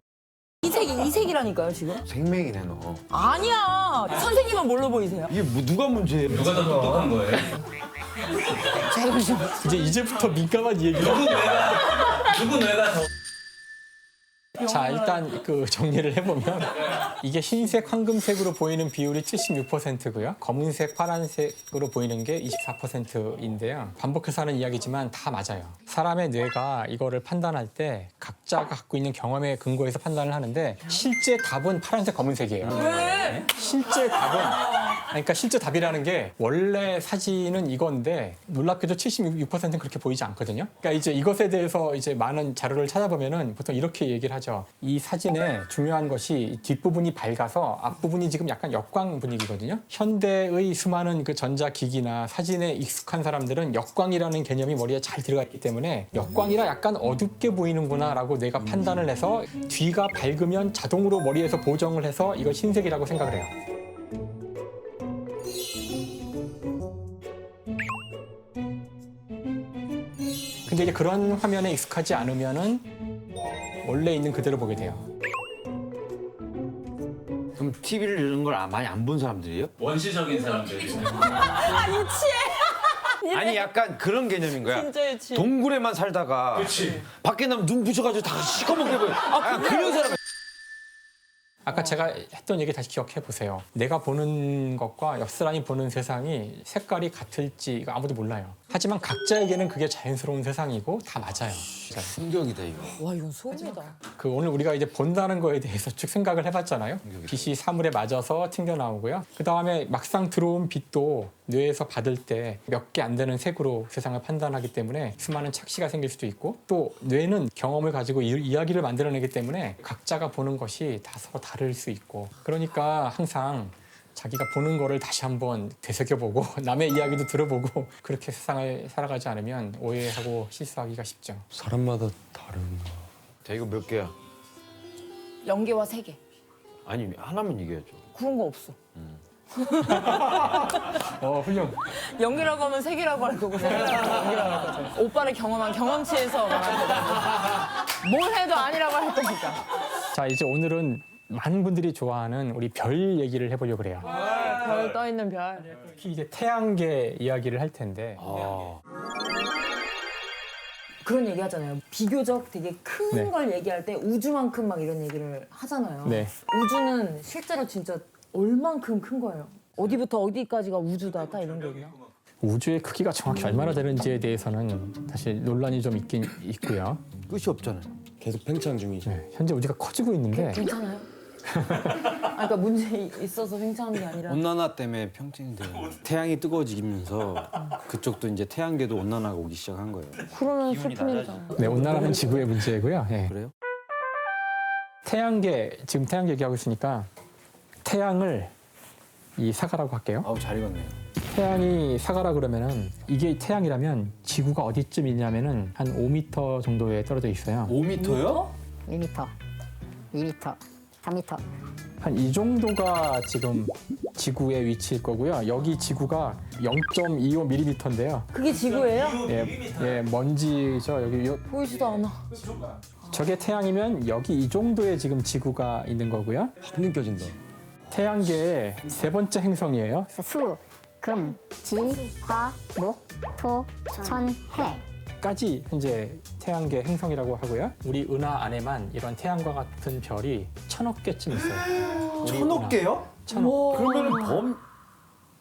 이색이라니까요 지금. 생맥이네 너. 아니야. 선생님은 뭘로 보이세요? 이게 뭐 누가 문제예요? 누가 더 똑똑한 거예요? 이제부터 민감한 얘기를. 누구 뇌가 더 자, 일단 그 정리를 해보면 이게 흰색, 황금색으로 보이는 비율이 76%고요. 검은색, 파란색으로 보이는 게 24%인데요. 반복해서 하는 이야기지만 다 맞아요. 사람의 뇌가 이거를 판단할 때 각자가 갖고 있는 경험에 근거해서 판단을 하는데 실제 답은 파란색, 검은색이에요. 왜? 실제 답은 그러니까 실제 답이라는 게 원래 사진은 이건데 놀랍게도 76%는 그렇게 보이지 않거든요. 그러니까 이제 이것에 대해서 이제 많은 자료를 찾아보면은 보통 이렇게 얘기를 하죠. 이 사진에 중요한 것이 뒷부분이 밝아서 앞부분이 지금 약간 역광 분위기거든요. 현대의 수많은 그 전자기기나 사진에 익숙한 사람들은 역광이라는 개념이 머리에 잘 들어가 있기 때문에 역광이라 약간 어둡게 보이는구나라고 뇌가 판단을 해서 뒤가 밝으면 자동으로 머리에서 보정을 해서 이걸 흰색이라고 생각을 해요. 근데 이제 그런 화면에 익숙하지 않으면은 원래 있는 그대로 보게 돼요. 그럼 TV를 이런 걸 많이 안 본 사람들이에요? 원시적인 사람들이 아니 약간 그런 개념인 거야. 진짜 유치해. 동굴에만 살다가 밖에 나면 눈 부셔가지고 다 시커멓게 보여. 그런 사람. 아까 제가 했던 얘기 다시 기억해 보세요. 내가 보는 것과 옆 사람이 보는 세상이 색깔이 같을지 이거 아무도 몰라요. 하지만 각자에게는 그게 자연스러운 세상이고 다 맞아요. 충격이다 이거. 와 이건 소름이다. 그 오늘 우리가 이제 본다는 거에 대해서 쭉 생각을 해봤잖아요. 빛이 사물에 맞아서 튕겨 나오고요. 그 다음에 막상 들어온 빛도 뇌에서 받을 때 몇 개 안 되는 색으로 세상을 판단하기 때문에 수많은 착시가 생길 수도 있고 또 뇌는 경험을 가지고 이야기를 만들어내기 때문에 각자가 보는 것이 다 서로 다를 수 있고 그러니까 항상 자기가 보는 거를 다시 한번 되새겨보고 남의 이야기도 들어보고 그렇게 세상을 살아가지 않으면 오해하고 실수하기가 쉽죠. 사람마다 다른가. 자 이거 몇 개야? 0개와 3개. 아니 하나만 얘기해줘. 그런 거 없어. 훌륭. 0개라고 하면 3개라고 할 거고 3개라고 하면 0개라고 할 거죠. 오빠를 경험한 경험치에서 말할 거다. 뭘 해도 아니라고 할 거니까. 자, 이제 오늘은 많은 분들이 좋아하는 우리 별 얘기를 해보려고 그래요. 별 떠있는 별. 특히 이제 태양계 이야기를 할 텐데 그런 얘기 하잖아요. 비교적 되게 큰 네. 걸 얘기할 때 우주만큼 막 이런 얘기를 하잖아요. 네. 우주는 실제로 진짜 얼만큼 큰 거예요? 어디부터 어디까지가 우주다 딱 이런 게 있나? 우주의 크기가 정확히 얼마나 되는지에 대해서는 사실 논란이 좀 있긴 있고요. 끝이 없잖아요. 계속 팽창 중이죠. 네, 현재 우주가 커지고 있는데 괜찮아요? 그러니까 문제 있어서 횡창한 게 아니라 온난화 때문에 평창이 돼요. 태양이 뜨거워지면서 그쪽도 이제 태양계도 온난화가 오기 시작한 거예요. 그러면 슬픈 일이잖아. 네, 온난화는 지구의 문제고요. 네. 그래요? 태양계, 지금 태양계 얘기하고 있으니까 태양을 이 사과라고 할게요. 아우 잘 익었네요. 태양이 사과라 그러면은 이게 태양이라면 지구가 어디쯤 있냐면은 한 5m 정도에 떨어져 있어요. 5m요? 1m, 2m, 3m. 한 이 정도가 지금 지구의 위치일 거고요. 여기 지구가 0.25mm인데요. 그게 지구예요? 예, 먼지죠. 여기 보이지도 않아. 저게 태양이면 여기 이 정도의 지금 지구가 있는 거고요. 확 느껴진다. 태양계의 세 번째 행성이에요. 수, 금, 지, 화, 목, 토, 천, 해. 까지 현재 태양계 행성이라고 하고요. 우리 은하 안에만 이런 태양과 같은 별이 1000억 개쯤 있어요. 우리 1000억 개요? 1000억. 그러면은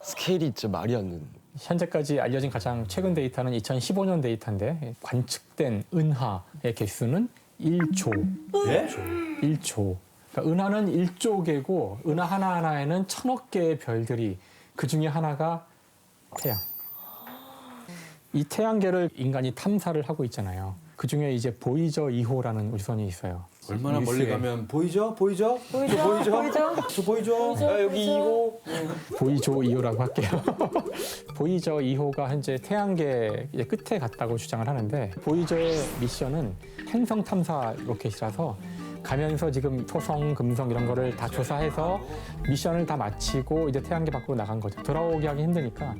스케일이 진짜 말이 안 되는. 현재까지 알려진 가장 최근 데이터는 2015년 데이터인데 관측된 은하의 개수는 1조. 예? 1조. 그러니까 은하는 1조 개고 은하 하나하나에는 1000억 개의 별들이 그 중에 하나가 태양. 이 태양계를 인간이 탐사를 하고 있잖아요. 그 중에 이제 보이저 2호라는 우주선이 있어요. 얼마나 멀리 뉴스에 가면 보이죠? 보이죠? 보이죠? 저 보이죠? 보이죠? 저 보이죠? 보이죠? 여기 2호. 보이저 2호라고 할게요. 보이저 2호가 현재 태양계 이제 끝에 갔다고 주장을 하는데 보이저의 미션은 행성 탐사 로켓이라서 가면서 지금 토성, 금성 이런 거를 다 조사해서 미션을 다 마치고 이제 태양계 밖으로 나간 거죠. 돌아오기 하기 힘드니까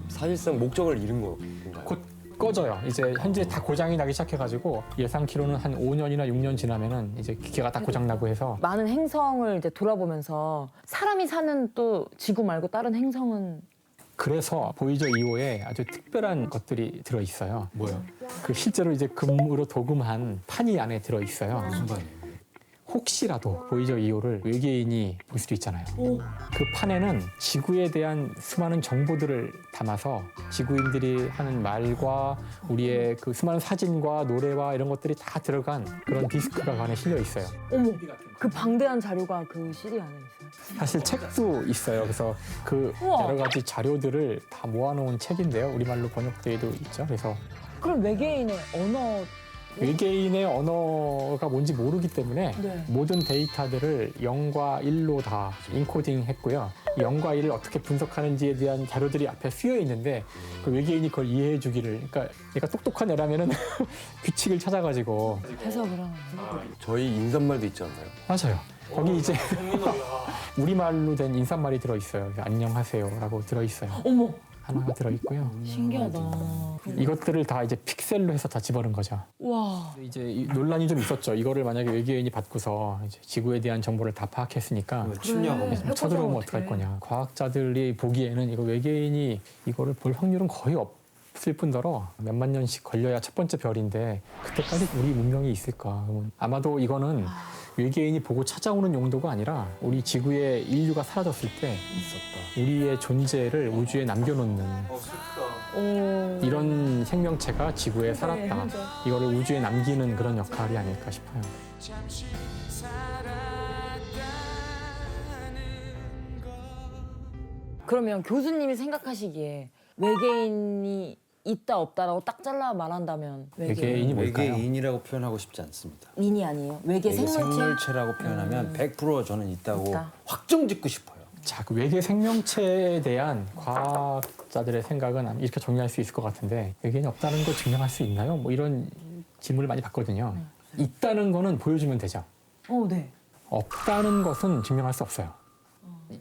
사실상 목적을 잃은 건가요? 곧 꺼져요. 이제 현재 다 고장이 나기 시작해가지고 예상키로는 한 5년이나 6년 지나면은 이제 기계가 다 고장 나고 해서 많은 행성을 이제 돌아보면서 사람이 사는 또 지구 말고 다른 행성은 그래서 보이저 2호에 아주 특별한 것들이 들어 있어요. 뭐요? 그 실제로 이제 금으로 도금한 판이 안에 들어 있어요. 무슨 반이에요? 혹시라도 보이저 2호를 외계인이 볼 수도 있잖아요. 그 판에는 지구에 대한 수많은 정보들을 담아서 지구인들이 하는 말과 우리의 그 수많은 사진과 노래와 이런 것들이 다 들어간 그런 디스크가 그 안에 실려 있어요. 어머 그 방대한 자료가 그 CD 안에 있어요. 사실 책도 있어요. 그래서 그 우와. 여러 가지 자료들을 다 모아놓은 책인데요. 우리말로 번역되어도 있죠. 그래서 그럼 외계인의 언어 외계인의 언어가 뭔지 모르기 때문에 네. 모든 데이터들을 0과 1로 다 인코딩했고요. 0과 1을 어떻게 분석하는지에 대한 자료들이 앞에 쓰여 있는데 그 외계인이 그걸 이해해 주기를 그러니까 얘가 똑똑한 애라면은 규칙을 찾아가지고 해석을 하는 거예요. 저희 인사말도 있지 않나요? 맞아요. 거기 이제 우리말로 된 인사말이 들어있어요. 안녕하세요라고 들어있어요. 어머 하나가 들어있고요. 신기하다. 이것들을 다 이제 픽셀로 해서 다 집어넣은 거죠. 와 이제 논란이 좀 있었죠. 이거를 만약에 외계인이 받고서 이제 지구에 대한 정보를 다 파악했으니까 침략하고. 쳐들어오면 어떡할 거냐. 과학자들이 보기에는 이거 외계인이 이거를 볼 확률은 거의 없을 뿐더러 몇만 년씩 걸려야 첫 번째 별인데 그때까지 우리 문명이 있을까. 그러면 아마도 이거는 외계인이 보고 찾아오는 용도가 아니라 우리 지구에 인류가 사라졌을 때 우리의 존재를 우주에 남겨놓는 이런 생명체가 지구에 살았다. 이거를 우주에 남기는 그런 역할이 아닐까 싶어요. 그러면 교수님이 생각하시기에 외계인이 있다 없다라고 딱 잘라 말한다면 외계인이 뭘까요? 외계인이라고 표현하고 싶지 않습니다. 인이 아니에요. 외계 외계 생물체. 생물체라고 표현하면 100% 저는 있다고 있다. 확정 짓고 싶어요. 자, 그 외계 생명체에 대한 과학자들의 생각은 이렇게 정리할 수 있을 것 같은데 외계인이 없다는 걸 증명할 수 있나요? 뭐 이런 질문을 많이 받거든요. 있다는 거는 보여주면 되죠. 네. 없다는 것은 증명할 수 없어요.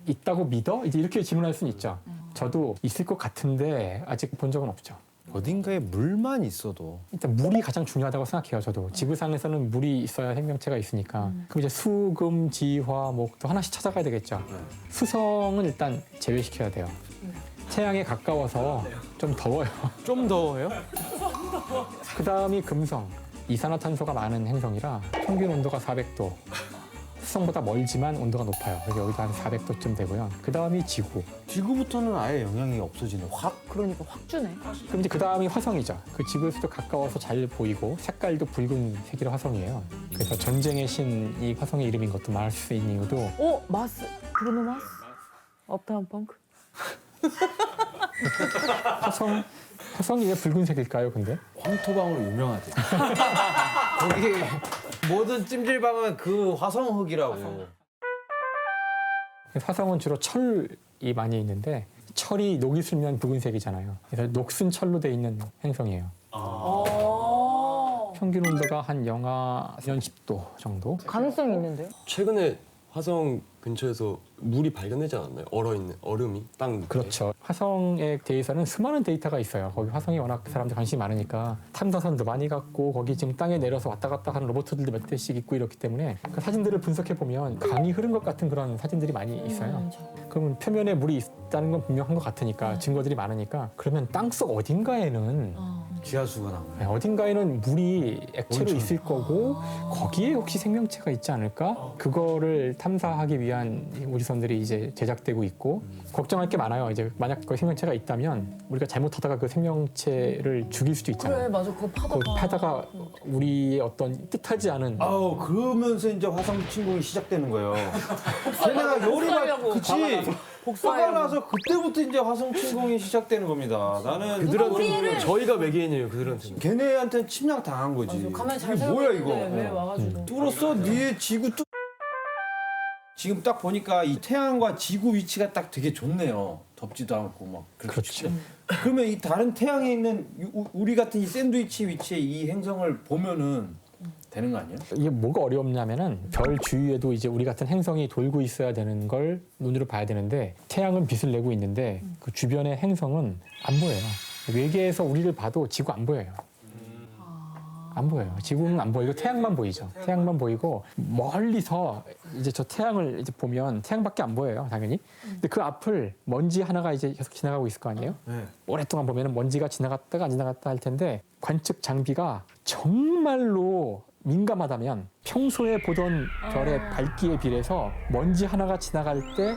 있다고 믿어? 이제 이렇게 질문할 수는 있죠. 저도 있을 것 같은데 아직 본 적은 없죠. 어딘가에 물만 있어도 일단 물이 가장 중요하다고 생각해요. 저도 지구상에서는 물이 있어야 생명체가 있으니까. 그럼 이제 수, 금, 지, 화, 목 또 하나씩 찾아가야 되겠죠. 수성은 일단 제외시켜야 돼요. 태양에 가까워서 좀 더워요. 좀 더워요? 그 다음이 금성. 이산화탄소가 많은 행성이라 평균 온도가 400도. 수성보다 멀지만 온도가 높아요. 그래서 여기도 한 400도쯤 되고요. 그 다음이 지구. 지구부터는 아예 영향이 없어지네. 확. 그러니까 확 주네. 그럼 이제 그 다음이 화성이죠. 그 지구에서도 가까워서 잘 보이고 색깔도 붉은색이라 화성이에요. 그래서 전쟁의 신이 화성의 이름인 것도 말할 수 있는 이유도 마스 브루노 마스 업타운 펑크. 화성이 왜 붉은색일까요? 근데 황토방으로 유명하대. 거기 모든 찜질방은 그 화성흙이라고. 화성은 주로 철이 많이 있는데 철이 녹이 슬면 붉은색이잖아요. 그래서 녹슨 철로 돼 있는 행성이에요. 평균 온도가 한 영하 10도 정도. 가능성이 있는데요? 최근에 화성 근처에서 물이 발견되지 않았나요? 얼어있는 얼음이 땅 밑에. 그렇죠. 화성에 대해서는 수많은 데이터가 있어요. 거기 화성이 워낙 사람들 관심이 많으니까 탐사선도 많이 갔고 거기 지금 땅에 내려서 왔다 갔다 하는 로봇들도 몇 대씩 있고 이렇기 때문에 그 사진들을 분석해 보면 강이 흐른 것 같은 그런 사진들이 많이 있어요. 그러면 표면에 물이 있다는 건 분명한 것 같으니까 증거들이 많으니까 그러면 땅속 어딘가에는 지하수가 나오네. 어딘가에는 물이 액체로 온천. 있을 거고 거기에 혹시 생명체가 있지 않을까? 그거를 탐사하기 위한 우주선들이 이제 제작되고 있고 걱정할 게 많아요. 이제 만약 그 생명체가 있다면 우리가 잘못하다가 그 생명체를 죽일 수도 있잖아요. 그래 맞아 그거 그 파다가 우리의 어떤 뜻하지 않은 아우 그러면서 이제 화성 침공이 시작되는 거예요. 걔네가 요리가 그치. 화가 나서 그때부터 이제 화성 침공이 시작되는 겁니다. 나는 그들한테는 저희가 외계인이에요. 그들한테는. 걔네한테는 침략 당한 거지. 가만히 잘 이게 뭐야 이거? 살았는데 왜 와가지고 뚫었어? 네 지구 뚫. 지금 딱 보니까 이 태양과 지구 위치가 딱 되게 좋네요. 덥지도 않고 막. 그렇죠. 그러면 이 다른 태양에 있는 우리 같은 이 샌드위치 위치의 이 행성을 보면은 되는 거 아니에요? 이게 뭐가 어렵냐면은 별 주위에도 이제 우리 같은 행성이 돌고 있어야 되는 걸 눈으로 봐야 되는데 태양은 빛을 내고 있는데 그 주변의 행성은 안 보여요. 외계에서 우리를 봐도 지구 안 보여요. 안 보여요. 지구는 안 보이고 태양만 보이죠. 태양만 보이고 멀리서 이제 저 태양을 이제 보면 태양밖에 안 보여요, 당연히. 근데 그 앞을 먼지 하나가 이제 계속 지나가고 있을 거 아니에요? 네. 오랫동안 보면은 먼지가 지나갔다가 안 지나갔다 할 텐데 관측 장비가 정말로 민감하다면 평소에 보던 별의 밝기에 비례서 먼지 하나가 지나갈 때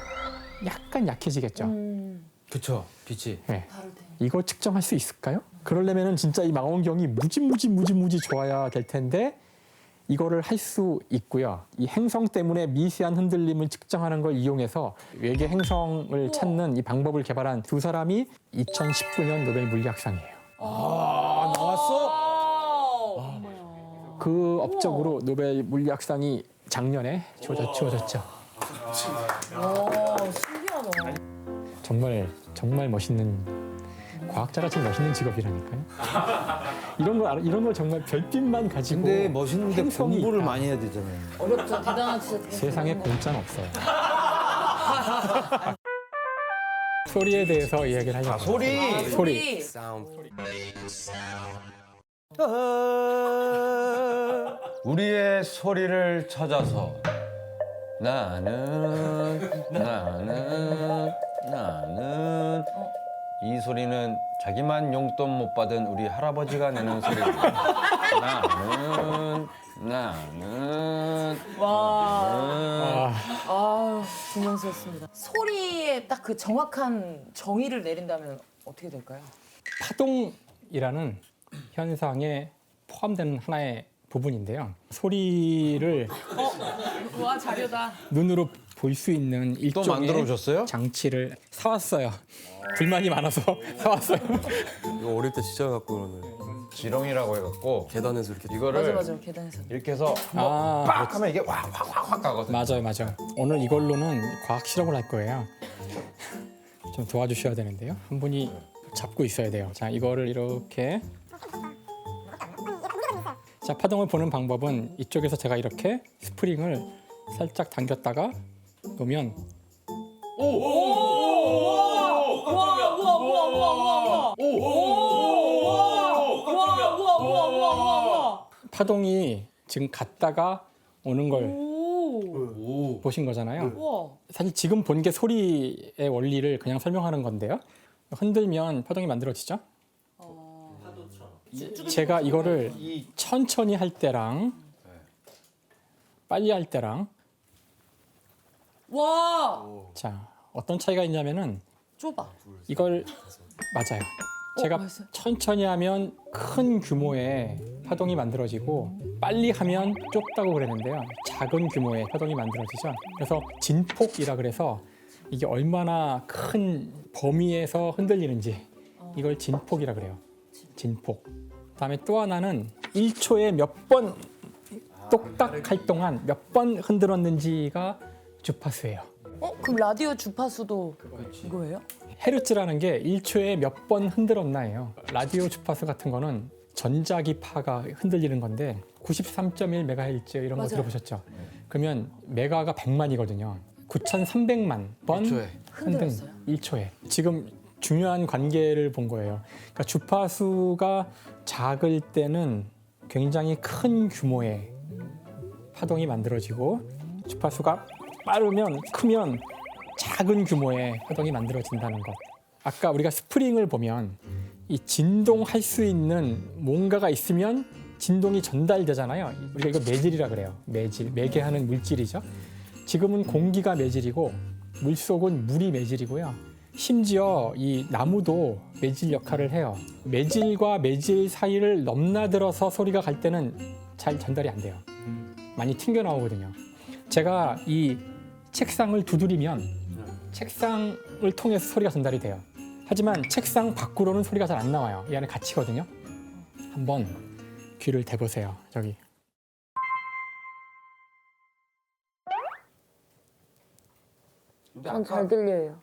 약간 약해지겠죠. 그쵸, 빛이. 네. 이거 측정할 수 있을까요? 그러려면은 진짜 이 망원경이 무지 좋아야 될 텐데 이거를 할 수 있고요. 이 행성 때문에 미세한 흔들림을 측정하는 걸 이용해서 외계 행성을 찾는 이 방법을 개발한 두 사람이 2019년 노벨 물리학상이에요. 아, 나왔어? 그 업적으로 노벨 물리학상이 작년에 주어졌죠. 와, 신기하다. 정말 멋있는 과학자가 제일 멋있는 직업이라니까요. 이런 걸 정말 별빛만 가지고 근데 멋있는데 행성이 공부를 있다. 많이 해야 되잖아요. 어렵죠. 대단한 진짜. 세상에 공짜는 없어요. 소리에 대해서 이야기를 하려고. 아, 소리. 소리. 우리의 소리를 찾아서 나는 이 소리는 자기만 용돈 못 받은 우리 할아버지가 내는 소리입니다. 나는 와. 아, 존경스럽습니다. 소리에 딱 그 정확한 정의를 내린다면 어떻게 될까요? 파동이라는 현상에 포함되는 하나의 부분인데요. 소리를 와, 자료다. 눈으로 볼 수 있는 또 일종의 만들어 오셨어요? 장치를 사왔어요. 불만이 많아서 사왔어요. 이거 어릴 때 진짜 갖고 그러는 지렁이라고 해갖고 계단에서 이렇게 이거를 맞아. 계단에서. 이렇게 해서 아, 빡 하면 이게 확 가거든요. 맞아요. 오늘 이걸로는 과학 실험을 할 거예요. 좀 도와주셔야 되는데요. 한 분이 잡고 있어야 돼요. 자, 이거를 이렇게. 자, 파동을 보는 방법은 이쪽에서 제가 이렇게 스프링을 살짝 당겼다가 놓으면 파동이 지금 갔다가 오는 걸 보신 거잖아요. 우와. 사실 지금 본 게 소리의 원리를 그냥 설명하는 건데요. 흔들면 파동이 만들어지죠. 제가 이거를 천천히 할 때랑 빨리 할 때랑 와. 자, 어떤 차이가 있냐면은 좁아. 이걸 맞아요. 제가 맞았어요? 천천히 하면 큰 규모의 파동이 만들어지고 빨리 하면 좁다고 그랬는데요. 작은 규모의 파동이 만들어지죠. 그래서 진폭이라 그래서 이게 얼마나 큰 범위에서 흔들리는지 이걸 진폭이라 그래요. 진폭. 그다음에 또 하나는 1초에 몇 번 똑딱 할 동안 몇 번 흔들었는지가 주파수예요. 그럼 라디오 주파수도 이거예요? 헤르츠라는 게 1초에 몇 번 흔들었나예요. 라디오 주파수 같은 거는 전자기파가 흔들리는 건데 93.1MHz 이런 거 맞아요. 들어보셨죠? 그러면 메가가 100만이거든요. 9,300만 번 흔들었어요? 1초에. 지금 중요한 관계를 본 거예요. 그러니까 주파수가 작을 때는 굉장히 큰 규모의 파동이 만들어지고 주파수가 빠르면 크면 작은 규모의 파동이 만들어진다는 것. 아까 우리가 스프링을 보면 이 진동할 수 있는 뭔가가 있으면 진동이 전달되잖아요. 우리가 이거 매질이라 그래요. 매질, 매개하는 물질이죠. 지금은 공기가 매질이고 물속은 물이 매질이고요. 심지어 이 나무도 매질 역할을 해요. 매질과 매질 사이를 넘나들어서 소리가 갈 때는 잘 전달이 안 돼요. 많이 튕겨 나오거든요. 제가 이 책상을 두드리면 책상을 통해서 소리가 전달이 돼요. 하지만 책상 밖으로는 소리가 잘 안 나와요. 이 안에 갇히거든요. 한번 귀를 대보세요. 저기. 난 잘 들려요.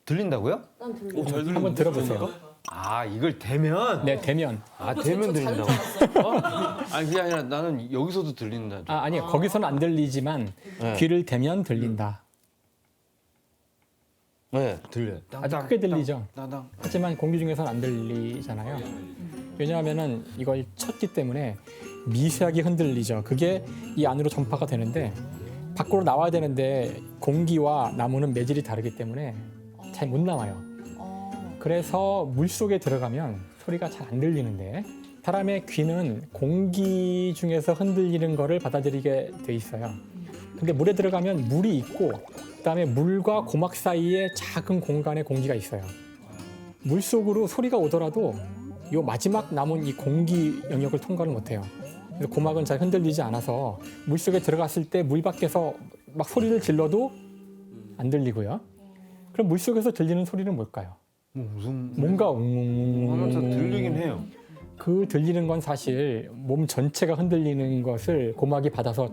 들린다고요? 난 들려. 한번 들어보세요. 아, 이걸 대면? 네, 대면. 아, 대면 들린다고? 아니, 그게 아니라 나는 여기서도 들린다. 아니요. 거기서는 안 들리지만 네. 귀를 대면 들린다. 네, 들려요. 아주 크게 들리죠. 따당. 하지만 공기 중에서는 안 들리잖아요. 왜냐하면은 이걸 쳤기 때문에 미세하게 흔들리죠. 그게 이 안으로 전파가 되는데 밖으로 나와야 되는데 공기와 나무는 매질이 다르기 때문에 잘 못 나와요. 그래서 물 속에 들어가면 소리가 잘 안 들리는데 사람의 귀는 공기 중에서 흔들리는 거를 받아들이게 돼 있어요. 근데 물에 들어가면 물이 있고 그다음에 물과 고막 사이에 작은 공간에 공기가 있어요. 물 속으로 소리가 오더라도 요 마지막 남은 이 공기 영역을 통과를 못해요. 그래서 고막은 잘 흔들리지 않아서 물 속에 들어갔을 때 물 밖에서 막 소리를 질러도 안 들리고요. 그럼 물 속에서 들리는 소리는 뭘까요? 무슨 뭔가 하면서 웅웅웅 들리긴 해요. 그 들리는 건 사실 몸 전체가 흔들리는 것을 고막이 받아서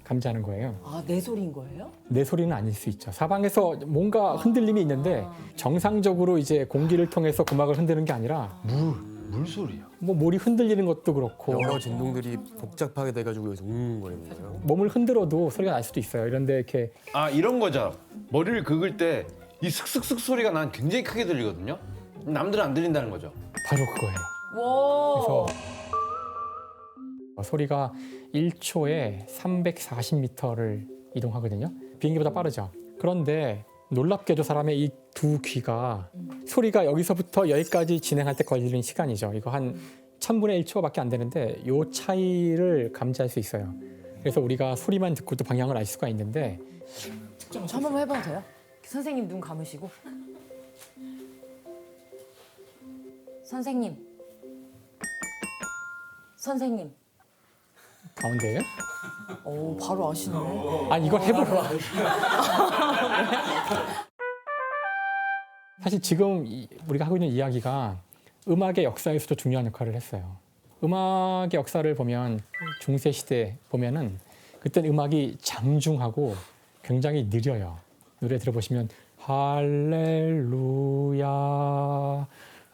감지하는 거예요. 아, 내 소리인 거예요? 내 소리는 아닐 수 있죠. 사방에서 뭔가 흔들림이 있는데 정상적으로 이제 공기를 통해서 고막을 흔드는 게 아니라 물소리요. 뭐 몰이 흔들리는 것도 그렇고 여러 진동들이 복잡하게 돼가지고 여기서 웅웅거리는 거예요. 몸을 흔들어도 소리가 날 수도 있어요. 이런데 이렇게 아 이런 거죠. 머리를 긁을 때 이 슥슥슥 소리가 난 굉장히 크게 들리거든요. 남들은 안 들린다는 거죠. 바로 그거예요. 와. 그래서 소리가 1초에 340m를 이동하거든요. 비행기보다 빠르죠. 그런데 놀랍게도 사람의 이 두 귀가 소리가 여기서부터 여기까지 진행할 때 걸리는 시간이죠. 이거 한 1000분의 1초밖에 안 되는데 이 차이를 감지할 수 있어요. 그래서 우리가 소리만 듣고도 방향을 알 수가 있는데 저 한 번만 해봐도 돼요? 선생님 눈 감으시고. 선생님. 선생님. 가운데에 오, 바로 아시네. 아 이걸 해보라. 사실 지금 우리가 하고 있는 이야기가 음악의 역사에서도 중요한 역할을 했어요. 음악의 역사를 보면 중세 시대 보면은 그때는 음악이 장중하고 굉장히 느려요. 노래 들어보시면 할렐루야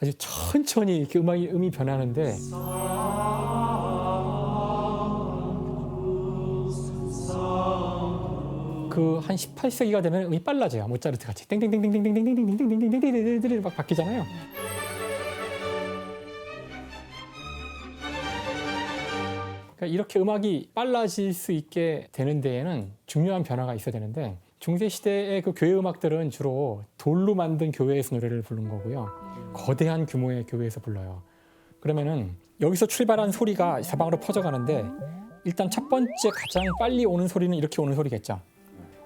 아주 천천히 이렇게 음이 변하는데 그 한 18세기가 되면 음이 빨라져요. 모차르트 같이 땡땡땡땡땡땡땡땡땡땡땡땡땡땡땡땡 막 바뀌잖아요. 그러니까 이렇게 음악이 빨라질 수 있게 되는 데에는 중요한 변화가 있어야 되는데 중세 시대의 그 교회 음악들은 주로 돌로 만든 교회에서 노래를 부른 거고요. 거대한 규모의 교회에서 불러요. 그러면은 여기서 출발한 소리가 사방으로 퍼져가는데 일단 첫 번째 가장 빨리 오는 소리는 이렇게 오는 소리겠죠.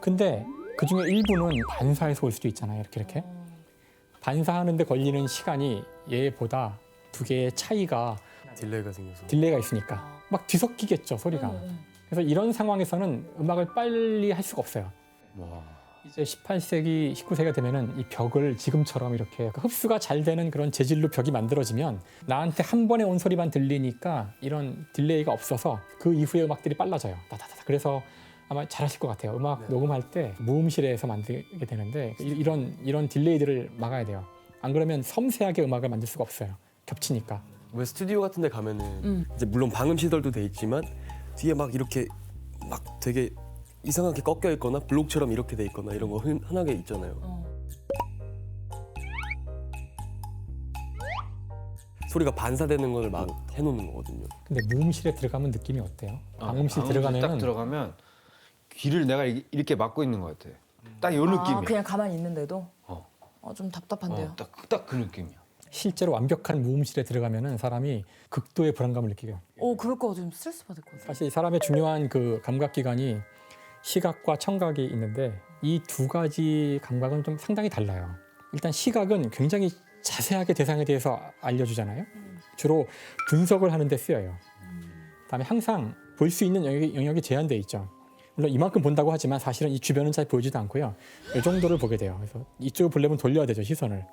근데 그 중에 일부는 반사해서 올 수도 있잖아요. 이렇게. 반사하는데 걸리는 시간이 얘보다 두 개의 차이가 딜레이가 생겨서. 딜레이가 있으니까 막 뒤섞이겠죠, 소리가. 그래서 이런 상황에서는 음악을 빨리 할 수가 없어요. 와. 이제 18세기, 19세기가 되면은 이 벽을 지금처럼 이렇게 흡수가 잘 되는 그런 재질로 벽이 만들어지면 나한테 한 번에 온 소리만 들리니까 이런 딜레이가 없어서 그 이후에 음악들이 빨라져요. 다다다다. 그래서 아마 잘하실 것 같아요. 음악 녹음할 때 무음실에서 만들게 되는데 이런 딜레이들을 막아야 돼요. 안 그러면 섬세하게 음악을 만들 수가 없어요. 겹치니까. 왜 스튜디오 같은 데 가면은 이제 물론 방음 시설도 돼 있지만 뒤에 막 이렇게 막 되게 이상하게 꺾여 있거나 블록처럼 이렇게 돼 있거나 이런 거 흔하게 있잖아요. 소리가 반사되는 걸 막 해놓는 거거든요. 근데 무음실에 들어가면 느낌이 어때요? 방음실 딱 들어가면은 들어가면 귀를 내가 이렇게 막고 있는 것 같아. 딱 요 느낌이야. 그냥 가만히 있는데도? 어. 좀 답답한데요. 딱 그 느낌이야. 실제로 완벽한 무음실에 들어가면은 사람이 극도의 불안감을 느끼게. 그럴 거 좀 스트레스 받을 것 같아요. 사실 사람의 중요한 그 감각 기관이 시각과 청각이 있는데 이 두 가지 감각은 좀 상당히 달라요. 일단 시각은 굉장히 자세하게 대상에 대해서 알려주잖아요. 주로 분석을 하는 데 쓰여요. 그다음에 항상 볼 수 있는 영역이 제한되어 있죠. 물론 이만큼 본다고 하지만 사실은 이 주변은 잘 보이지도 않고요. 이 정도를 보게 돼요. 그래서 이쪽을 보려면 돌려야 되죠, 시선을.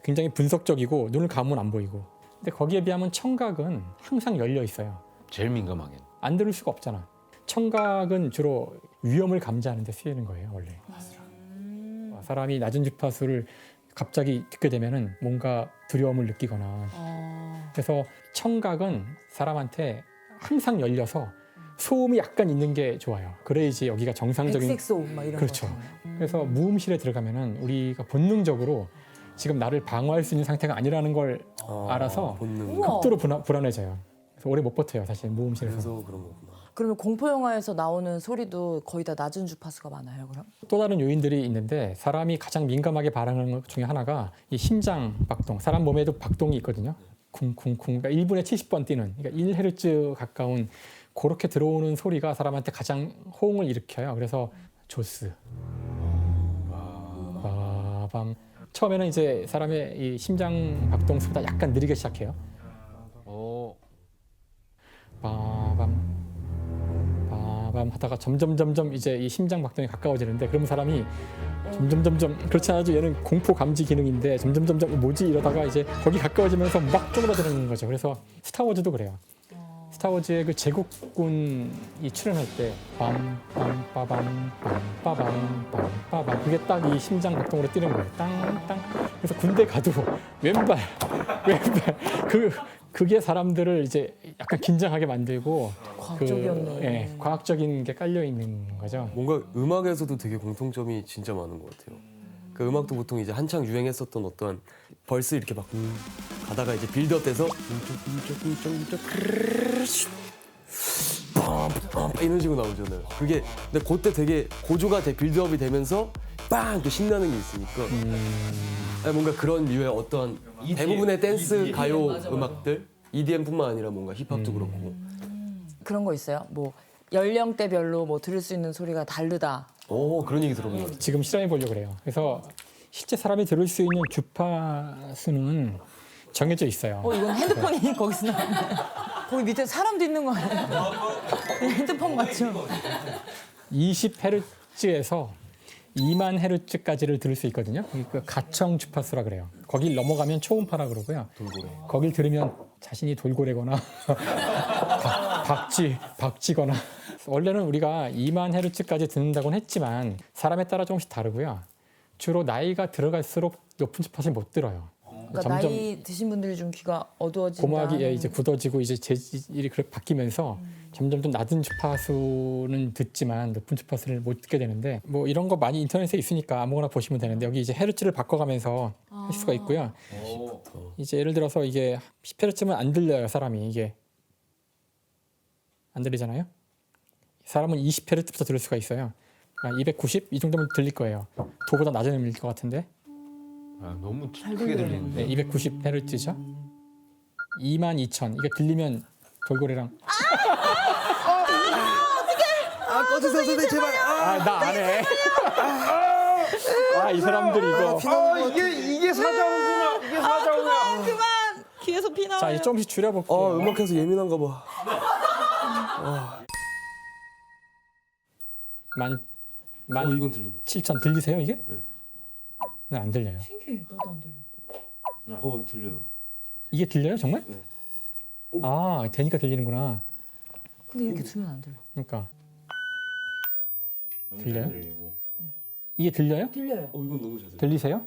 굉장히 분석적이고 눈을 감으면 안 보이고. 근데 거기에 비하면 청각은 항상 열려 있어요. 제일 민감하게. 안 들을 수가 없잖아. 청각은 주로 위험을 감지하는 데 쓰이는 거예요, 원래. 사람이 낮은 주파수를 갑자기 듣게 되면은 뭔가 두려움을 느끼거나. 그래서 청각은 사람한테 항상 열려서 소음이 약간 있는 게 좋아요. 그래야지 여기가 정상적인 백색 소음 막 이런 그렇죠. 거. 그래서 무음실에 들어가면은 우리가 본능적으로 지금 나를 방어할 수 있는 상태가 아니라는 걸 알아서 본능. 우와. 극도로 불안해져요. 그래서 오래 못 버텨요, 사실 무음실에서. 그래서 그런 거구나. 그러면 공포 영화에서 나오는 소리도 거의 다 낮은 주파수가 많아요. 그럼? 또 다른 요인들이 있는데 사람이 가장 민감하게 반응하는 것 중에 하나가 이 심장 박동. 사람 몸에도 박동이 있거든요. 쿵쿵쿵. 그러니까 1분에 70번 뛰는, 그러니까 1헤르츠 가까운 그렇게 들어오는 소리가 사람한테 가장 호응을 일으켜요. 그래서 조스, 빠밤. 처음에는 이제 사람의 이 심장 박동 수보다 약간 느리게 시작해요. 빠밤, 빠밤 하다가 점점 이제 이 심장 박동이 가까워지는데, 그러면 사람이 점점 그렇지 않아도 얘는 공포 감지 기능인데 점점 뭐지 이러다가 이제 거기 가까워지면서 막 쪼그라드는 거죠. 그래서 스타워즈도 그래요. 스타워즈의 그 제국군이 출연할 때 빰빰빠밤 빰빠밤 빰빠밤 그게 딱 이 심장 박동으로 뛰는 거예요. 땅땅. 그래서 군대 가도 왼발 그게 사람들을 이제 약간 긴장하게 만들고 과학적이었네. 과학적인 게 깔려 있는 거죠. 뭔가 음악에서도 되게 공통점이 진짜 많은 것 같아요. 그 음악도 보통 이제 한창 유행했었던 어떤 벌스 이렇게 막 가다가 이제 빌드업돼서 이런 식으로 나오잖아요. 그게 근데 그때 되게 고조가 빌드업이 되면서 빵 또 신나는 게 있으니까 아니, 뭔가 그런 류의 어떤 대부분의 댄스 가요 음악들 EDM뿐만 아니라 뭔가 힙합도 그렇고 그런 거 있어요? 뭐 연령대별로 뭐 들을 수 있는 소리가 다르다. 그런 얘기 들어보면 지금 실험해 보려고 그래요. 그래서 실제 사람이 들을 수 있는 주파수는 정해져 있어요. 이건 핸드폰이 거기서 나오네. 거기 밑에 사람도 있는 거 아니에요? 핸드폰 맞죠? 20헤르츠에서 2만 헤르츠까지를 들을 수 있거든요. 그 가청 주파수라 그래요. 거길 넘어가면 초음파라 그러고요. 거길 들으면 자신이 돌고래거나 박쥐거나. 원래는 우리가 2만 헤르츠까지 듣는다고는 했지만 사람에 따라 조금씩 다르고요. 주로 나이가 들어갈수록 높은 주파수를 못 들어요. 그러니까 나이 드신 분들이 좀 귀가 어두워진다. 고막이 이제 굳어지고 이제 재질이 그렇게 바뀌면서 점점 좀 낮은 주파수는 듣지만 높은 주파수를 못 듣게 되는데, 뭐 이런 거 많이 인터넷에 있으니까 아무거나 보시면 되는데 여기 이제 헤르츠를 바꿔가면서 할 수가 있고요. 이제 예를 들어서 이게 10헤르츠면 안 들려요, 사람이. 이게 안 들리잖아요. 사람은 20헤르츠부터 들을 수가 있어요. 290 이 정도면 들릴 거예요. 도보다 낮은 음일 것 같은데. 너무 크게 들리는데. 네, 290헤르츠죠. 22,000 이게 들리면 돌고래랑. 꺼주세요 선생님 제발. 나 안 해. 이 사람들 이거. 이게 사자우구나. 이게 사자우야. 그만! 귀에서 피 나와요. 자, 이제 조금씩 줄여볼게요. 음악해서 예민한가 봐. 17,000 들리세요 이게? 난 안 들려요. 신기해. 나도 안 들려. 들려요. 이게 들려요 정말? 되니까 들리는구나. 근데 이렇게 두면 안 들려. 그러니까 들려요? 이게 들려요? 들려요. 이건 너무 잘 들리세요?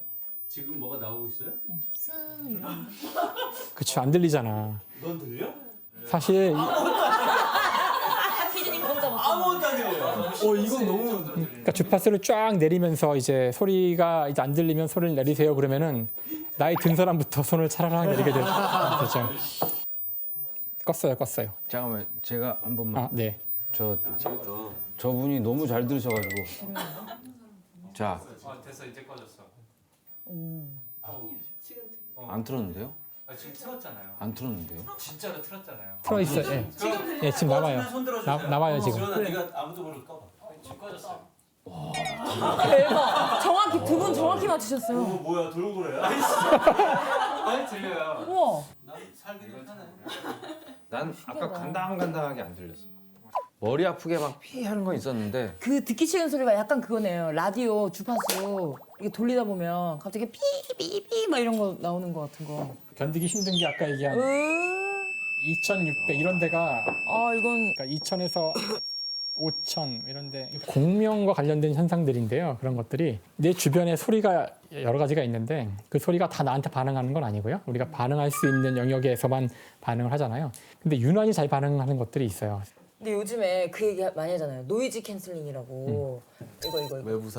지금 뭐가 나오고 있어요? 그쵸, 안 들리잖아. 넌 들려? 사실 아무것도 안 들려요. 이건 너무 그러니까 주파수를 쫙 내리면서 이제 소리가 이제 안 들리면 소리를 내리세요 그러면은 나이 든 사람부터 손을 차라락 내리게 되죠. 껐어요. 잠깐만 제가 한 번만. 네. 저분이 너무 잘 들으셔가지고. 자. 됐어 이제 꺼졌어. 안 틀었는데요? 지금 틀었잖아요. 안 틀었는데요? 진짜로 틀었잖아요. 틀어 있어요. 예, 지금 나와요. 손 들어주세요. 나와요 지금. 지원아 네가 아무도 모르게 꺼봐. 지금 꺼졌어요. 대박. 정확히 두 분 정확히 맞추셨어요. 뭐야 돌고래야? 아니 들려요. 우와. 난 살기 편해. 난 아까 간당간당하게 안 들렸어. 머리 아프게 막 피 하는 건 있었는데. 그 듣기 싫은 소리가 약간 그거네요. 라디오 주파수 이게 돌리다 보면 갑자기 삐삐삐 막 이런 거 나오는 거 같은 거. 견디기 힘든 게 아까 얘기한 2,600 이런 데가 이건 그러니까 2,000에서 5,000 이런데 공명과 관련된 현상들인데요. 그런 것들이 내 주변에 소리가 여러 가지가 있는데 그 소리가 다 나한테 반응하는 건 아니고요. 우리가 반응할 수 있는 영역에서만 반응을 하잖아요. 근데 유난히 잘 반응하는 것들이 있어요. 근데 요즘에 그 얘기 많이 하잖아요. 노이즈 캔슬링이라고. 이거. 외부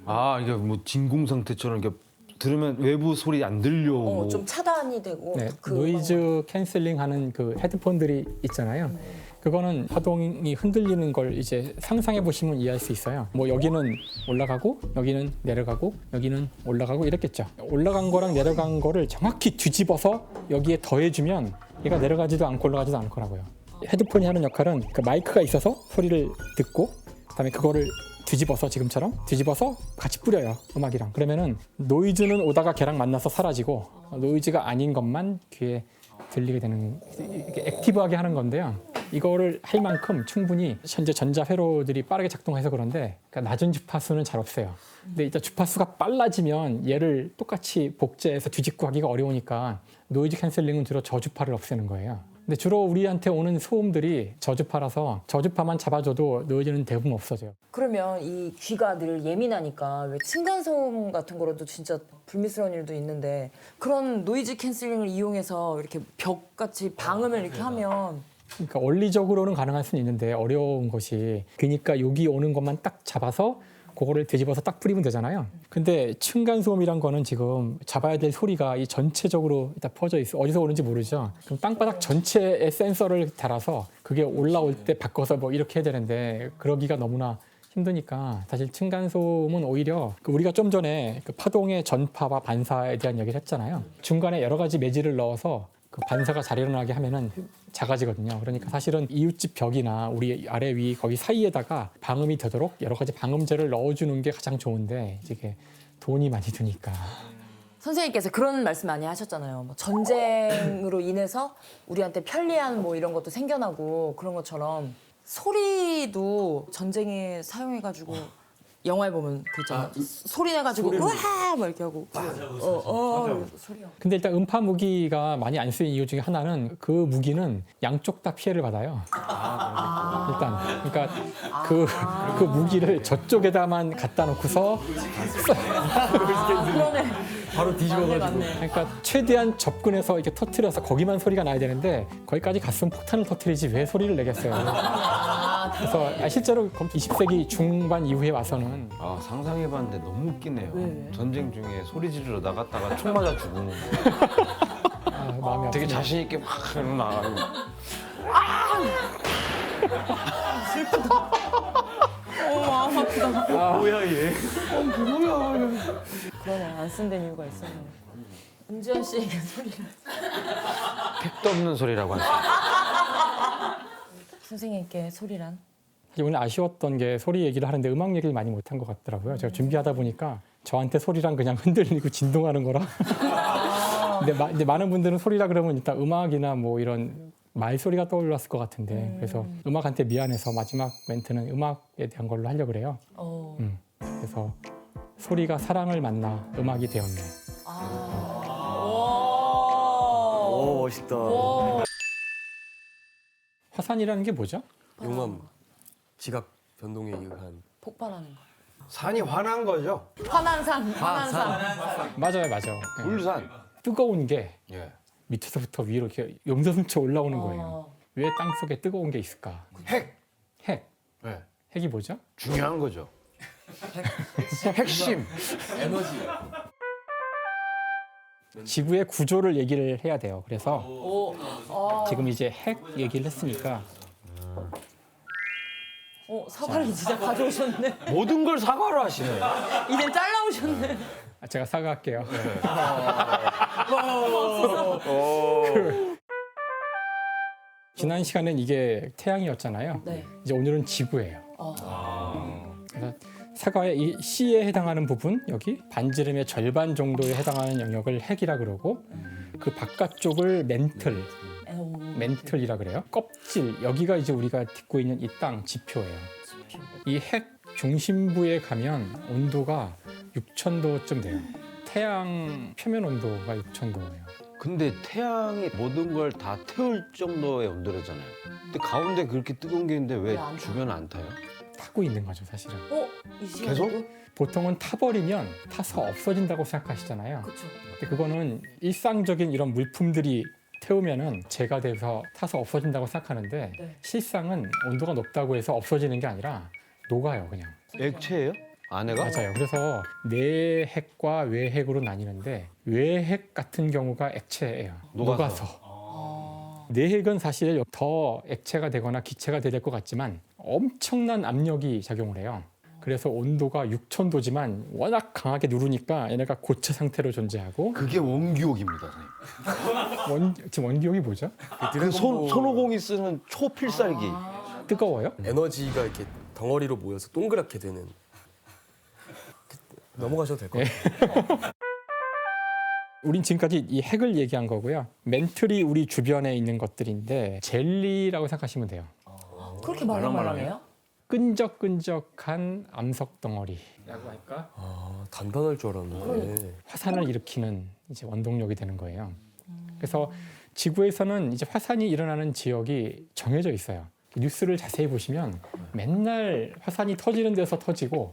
아 이게 뭐 진공 상태처럼 이렇게 들으면 외부 소리 안 들려. 뭐. 좀 차단이 되고 네, 그 노이즈 캔슬링 하는 그 헤드폰들이 있잖아요. 그거는 파동이 흔들리는 걸 이제 상상해 보시면 이해할 수 있어요. 뭐 여기는 올라가고 여기는 내려가고 여기는 올라가고 이랬겠죠. 올라간 거랑 내려간 거를 정확히 뒤집어서 여기에 더해주면 얘가 내려가지도 않고 올라가지도 않을 거라고요. 헤드폰이 하는 역할은 그 마이크가 있어서 소리를 듣고 그다음에 그거를 뒤집어서 지금처럼 뒤집어서 같이 뿌려요, 음악이랑. 그러면은 노이즈는 오다가 걔랑 만나서 사라지고 노이즈가 아닌 것만 귀에 들리게 되는, 이렇게 액티브하게 하는 건데요. 이거를 할 만큼 충분히 현재 전자 회로들이 빠르게 작동해서 그런데, 그러니까 낮은 주파수는 잘 없어요. 근데 일단 주파수가 빨라지면 얘를 똑같이 복제해서 뒤집고 하기가 어려우니까 노이즈 캔슬링은 주로 저주파를 없애는 거예요. 근데 주로 우리한테 오는 소음들이 저주파라서 저주파만 잡아줘도 노이즈는 대부분 없어져요. 그러면 이 귀가 늘 예민하니까 왜 층간소음 같은 거라도 진짜 불미스러운 일도 있는데 그런 노이즈 캔슬링을 이용해서 이렇게 벽같이 방음을 이렇게 하면 그러니까 원리적으로는 가능할 수는 있는데 어려운 것이, 그러니까 여기 오는 것만 딱 잡아서 그거를 뒤집어서 딱 뿌리면 되잖아요. 근데 층간소음이란 거는 지금 잡아야 될 소리가 이 전체적으로 다 퍼져 있어. 어디서 오는지 모르죠. 그럼 땅바닥 전체에 센서를 달아서 그게 올라올 때 바꿔서 뭐 이렇게 해야 되는데 그러기가 너무나 힘드니까 사실 층간소음은 오히려 우리가 좀 전에 그 파동의 전파와 반사에 대한 얘기를 했잖아요. 중간에 여러 가지 매질을 넣어서 그 반사가 잘 일어나게 하면은 작아지거든요. 그러니까 사실은 이웃집 벽이나 우리 아래 위 거기 사이에다가 방음이 되도록 여러 가지 방음제를 넣어주는 게 가장 좋은데 이게 돈이 많이 드니까. 선생님께서 그런 말씀 많이 하셨잖아요. 뭐 전쟁으로 인해서 우리한테 편리한 뭐 이런 것도 생겨나고 그런 것처럼 소리도 전쟁에 사용해가지고 영화에 보면 그 있잖아. 소리 내가지고 으아 막 이렇게 하고 소리요. 근데 일단 음파 무기가 많이 안 쓰인 이유 중에 하나는 그 무기는 양쪽 다 피해를 받아요. 일단 그러니까 그 무기를 저쪽에다만 갖다 놓고서 그러네. 바로 뒤집어가지고. 맞네. 그러니까 최대한 접근해서 이렇게 터트려서 거기만 소리가 나야 되는데 거기까지 갔으면 폭탄을 터트리지 왜 소리를 내겠어요. 그래서 실제로 20세기 중반 이후에 와서는 아 상상해봤는데 너무 웃기네요. 왜? 전쟁 중에 소리 지르러 나갔다가 총 맞아 죽는 거. 마음이 되게 아프네요. 자신 있게 막 나가고. 마음 아프다. 뭐야 얘? 그러네. 안 쓴다는 이유가 있었네. 은지원 씨에게 소리를. 택도 없는 소리라고 하죠. 선생님께 소리란? 오늘 아쉬웠던 게 소리 얘기를 하는데 음악 얘기를 많이 못한 것 같더라고요. 제가 준비하다 보니까 저한테 소리란 그냥 흔들리고 진동하는 거라. 근데 많은 분들은 소리라 그러면 일단 음악이나 뭐 이런 말소리가 떠올랐을 것 같은데 그래서 음악한테 미안해서 마지막 멘트는 음악에 대한 걸로 하려고 그래요. 그래서 소리가 사랑을 만나 음악이 되었네. 오 멋있다. 화산이라는 게 뭐죠? 용암 지각 변동에 의한. 폭발하는 거. 산이 화난 거죠. 화난산. 맞아요. 네. 울산. 뜨거운 게 예. 밑에서부터 위로 이렇게 용서스쳐 올라오는 거예요. 왜 땅속에 뜨거운 게 있을까? 핵. 핵. 예. 핵이 뭐죠? 중요한 거죠. 핵심. 지구의 구조를 얘기를 해야 돼요. 그래서 지금 이제 핵 얘기를 했으니까 사과를 진짜 가져오셨네. 모든 걸 사과로 하시네. 이젠 잘라오셨네. 제가 사과할게요. 지난 시간엔 이게 태양이었잖아요. 네. 이제 오늘은 지구예요. 그래서 사과의 이 C에 해당하는 부분, 여기 반지름의 절반 정도에 해당하는 영역을 핵이라 그러고 그 바깥쪽을 멘틀이라 그래요. 껍질, 여기가 이제 우리가 딛고 있는 이 땅 지표예요. 이 핵 중심부에 가면 온도가 6,000도쯤 돼요. 태양 표면 온도가 6,000도예요. 근데 태양이 모든 걸 다 태울 정도의 온도라잖아요. 근데 가운데 그렇게 뜨거운 게 있는데 왜 안 타요? 주변 안 타요? 타고 있는 거죠, 사실은. 이 시간에도? 계속? 보통은 타버리면 타서 없어진다고 생각하시잖아요. 그렇죠. 근데 그거는 일상적인 이런 물품들이 태우면은 재가 돼서 타서 없어진다고 생각하는데 네. 실상은 온도가 높다고 해서 없어지는 게 아니라 녹아요, 그냥. 액체예요? 아내가? 맞아요. 그래서 내핵과 외핵으로 나뉘는데 외핵 같은 경우가 액체예요. 녹아서. 내핵은 사실 더 액체가 되거나 기체가 될 것 같지만 엄청난 압력이 작용을 해요. 그래서 온도가 6,000도지만 워낙 강하게 누르니까 얘네가 고체 상태로 존재하고 그게 원기옥입니다, 선생님. 지금 원기옥이 뭐죠? 그 손오공이 쓰는 초필살기. 뜨거워요? 에너지가 이렇게 덩어리로 모여서 동그랗게 되는. 넘어가셔도 될 것 같아요. 우린 지금까지 이 핵을 얘기한 거고요. 멘틀이 우리 주변에 있는 것들인데 젤리라고 생각하시면 돼요. 그렇게 말랑말랑해요? 끈적끈적한 암석 덩어리라고 할까? 단단할 줄 알았는데. 화산을 일으키는 이제 원동력이 되는 거예요. 그래서 지구에서는 이제 화산이 일어나는 지역이 정해져 있어요. 뉴스를 자세히 보시면 맨날 화산이 터지는 데서 터지고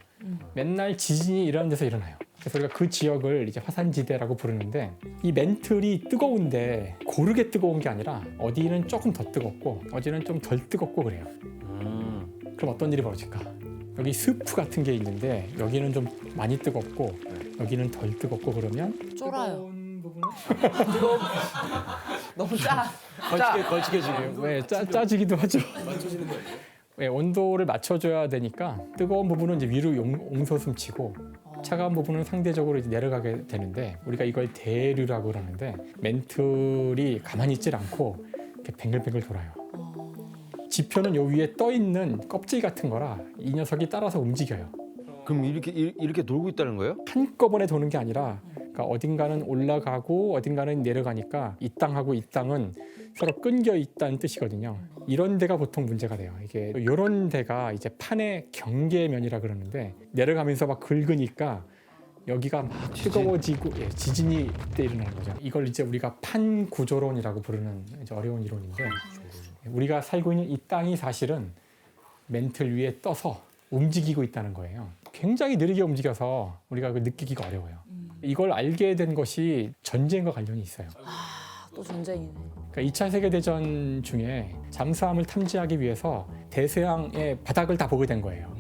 맨날 지진이 일어나는 데서 일어나요. 그래서 우리가 그 지역을 이제 화산지대라고 부르는데 이 멘틀이 뜨거운데 고르게 뜨거운 게 아니라 어디는 조금 더 뜨겁고 어디는 좀 덜 뜨겁고 그래요. 그럼 어떤 일이 벌어질까? 여기 스프 같은 게 있는데 여기는 좀 많이 뜨겁고 여기는 덜 뜨겁고 그러면 쫄아요. 부분은 너무 짜. 걸치게지네요. 왜 짜지기도 하죠. 왜 온도를 맞춰줘야 되니까 뜨거운 부분은 이제 위로 옹솟음치고 차가운 부분은 상대적으로 이제 내려가게 되는데 우리가 이걸 대류라고 그러는데 멘틀이 가만히 있질 않고 이렇게 뱅글뱅글 돌아요. 지표는 요 위에 떠 있는 껍질 같은 거라 이 녀석이 따라서 움직여요. 그럼 이렇게 돌고 있다는 거예요? 한꺼번에 도는 게 아니라 그러니까 어딘가는 올라가고 어딘가는 내려가니까 이 땅하고 이 땅은 서로 끊겨 있다는 뜻이거든요. 이런 데가 보통 문제가 돼요. 이게 이런 데가 이제 판의 경계면이라 그러는데 내려가면서 막 긁으니까 여기가 막 뜨거워지고 지진이 그때 일어나는 거죠. 이걸 이제 우리가 판 구조론이라고 부르는 이제 어려운 이론인데 우리가 살고 있는 이 땅이 사실은 멘틀 위에 떠서 움직이고 있다는 거예요. 굉장히 느리게 움직여서 우리가 그걸 느끼기가 어려워요. 이걸 알게 된 것이 전쟁과 관련이 있어요. 또 전쟁이네. 그러니까 2차 세계대전 중에 잠수함을 탐지하기 위해서 대서양의 바닥을 다 보게 된 거예요.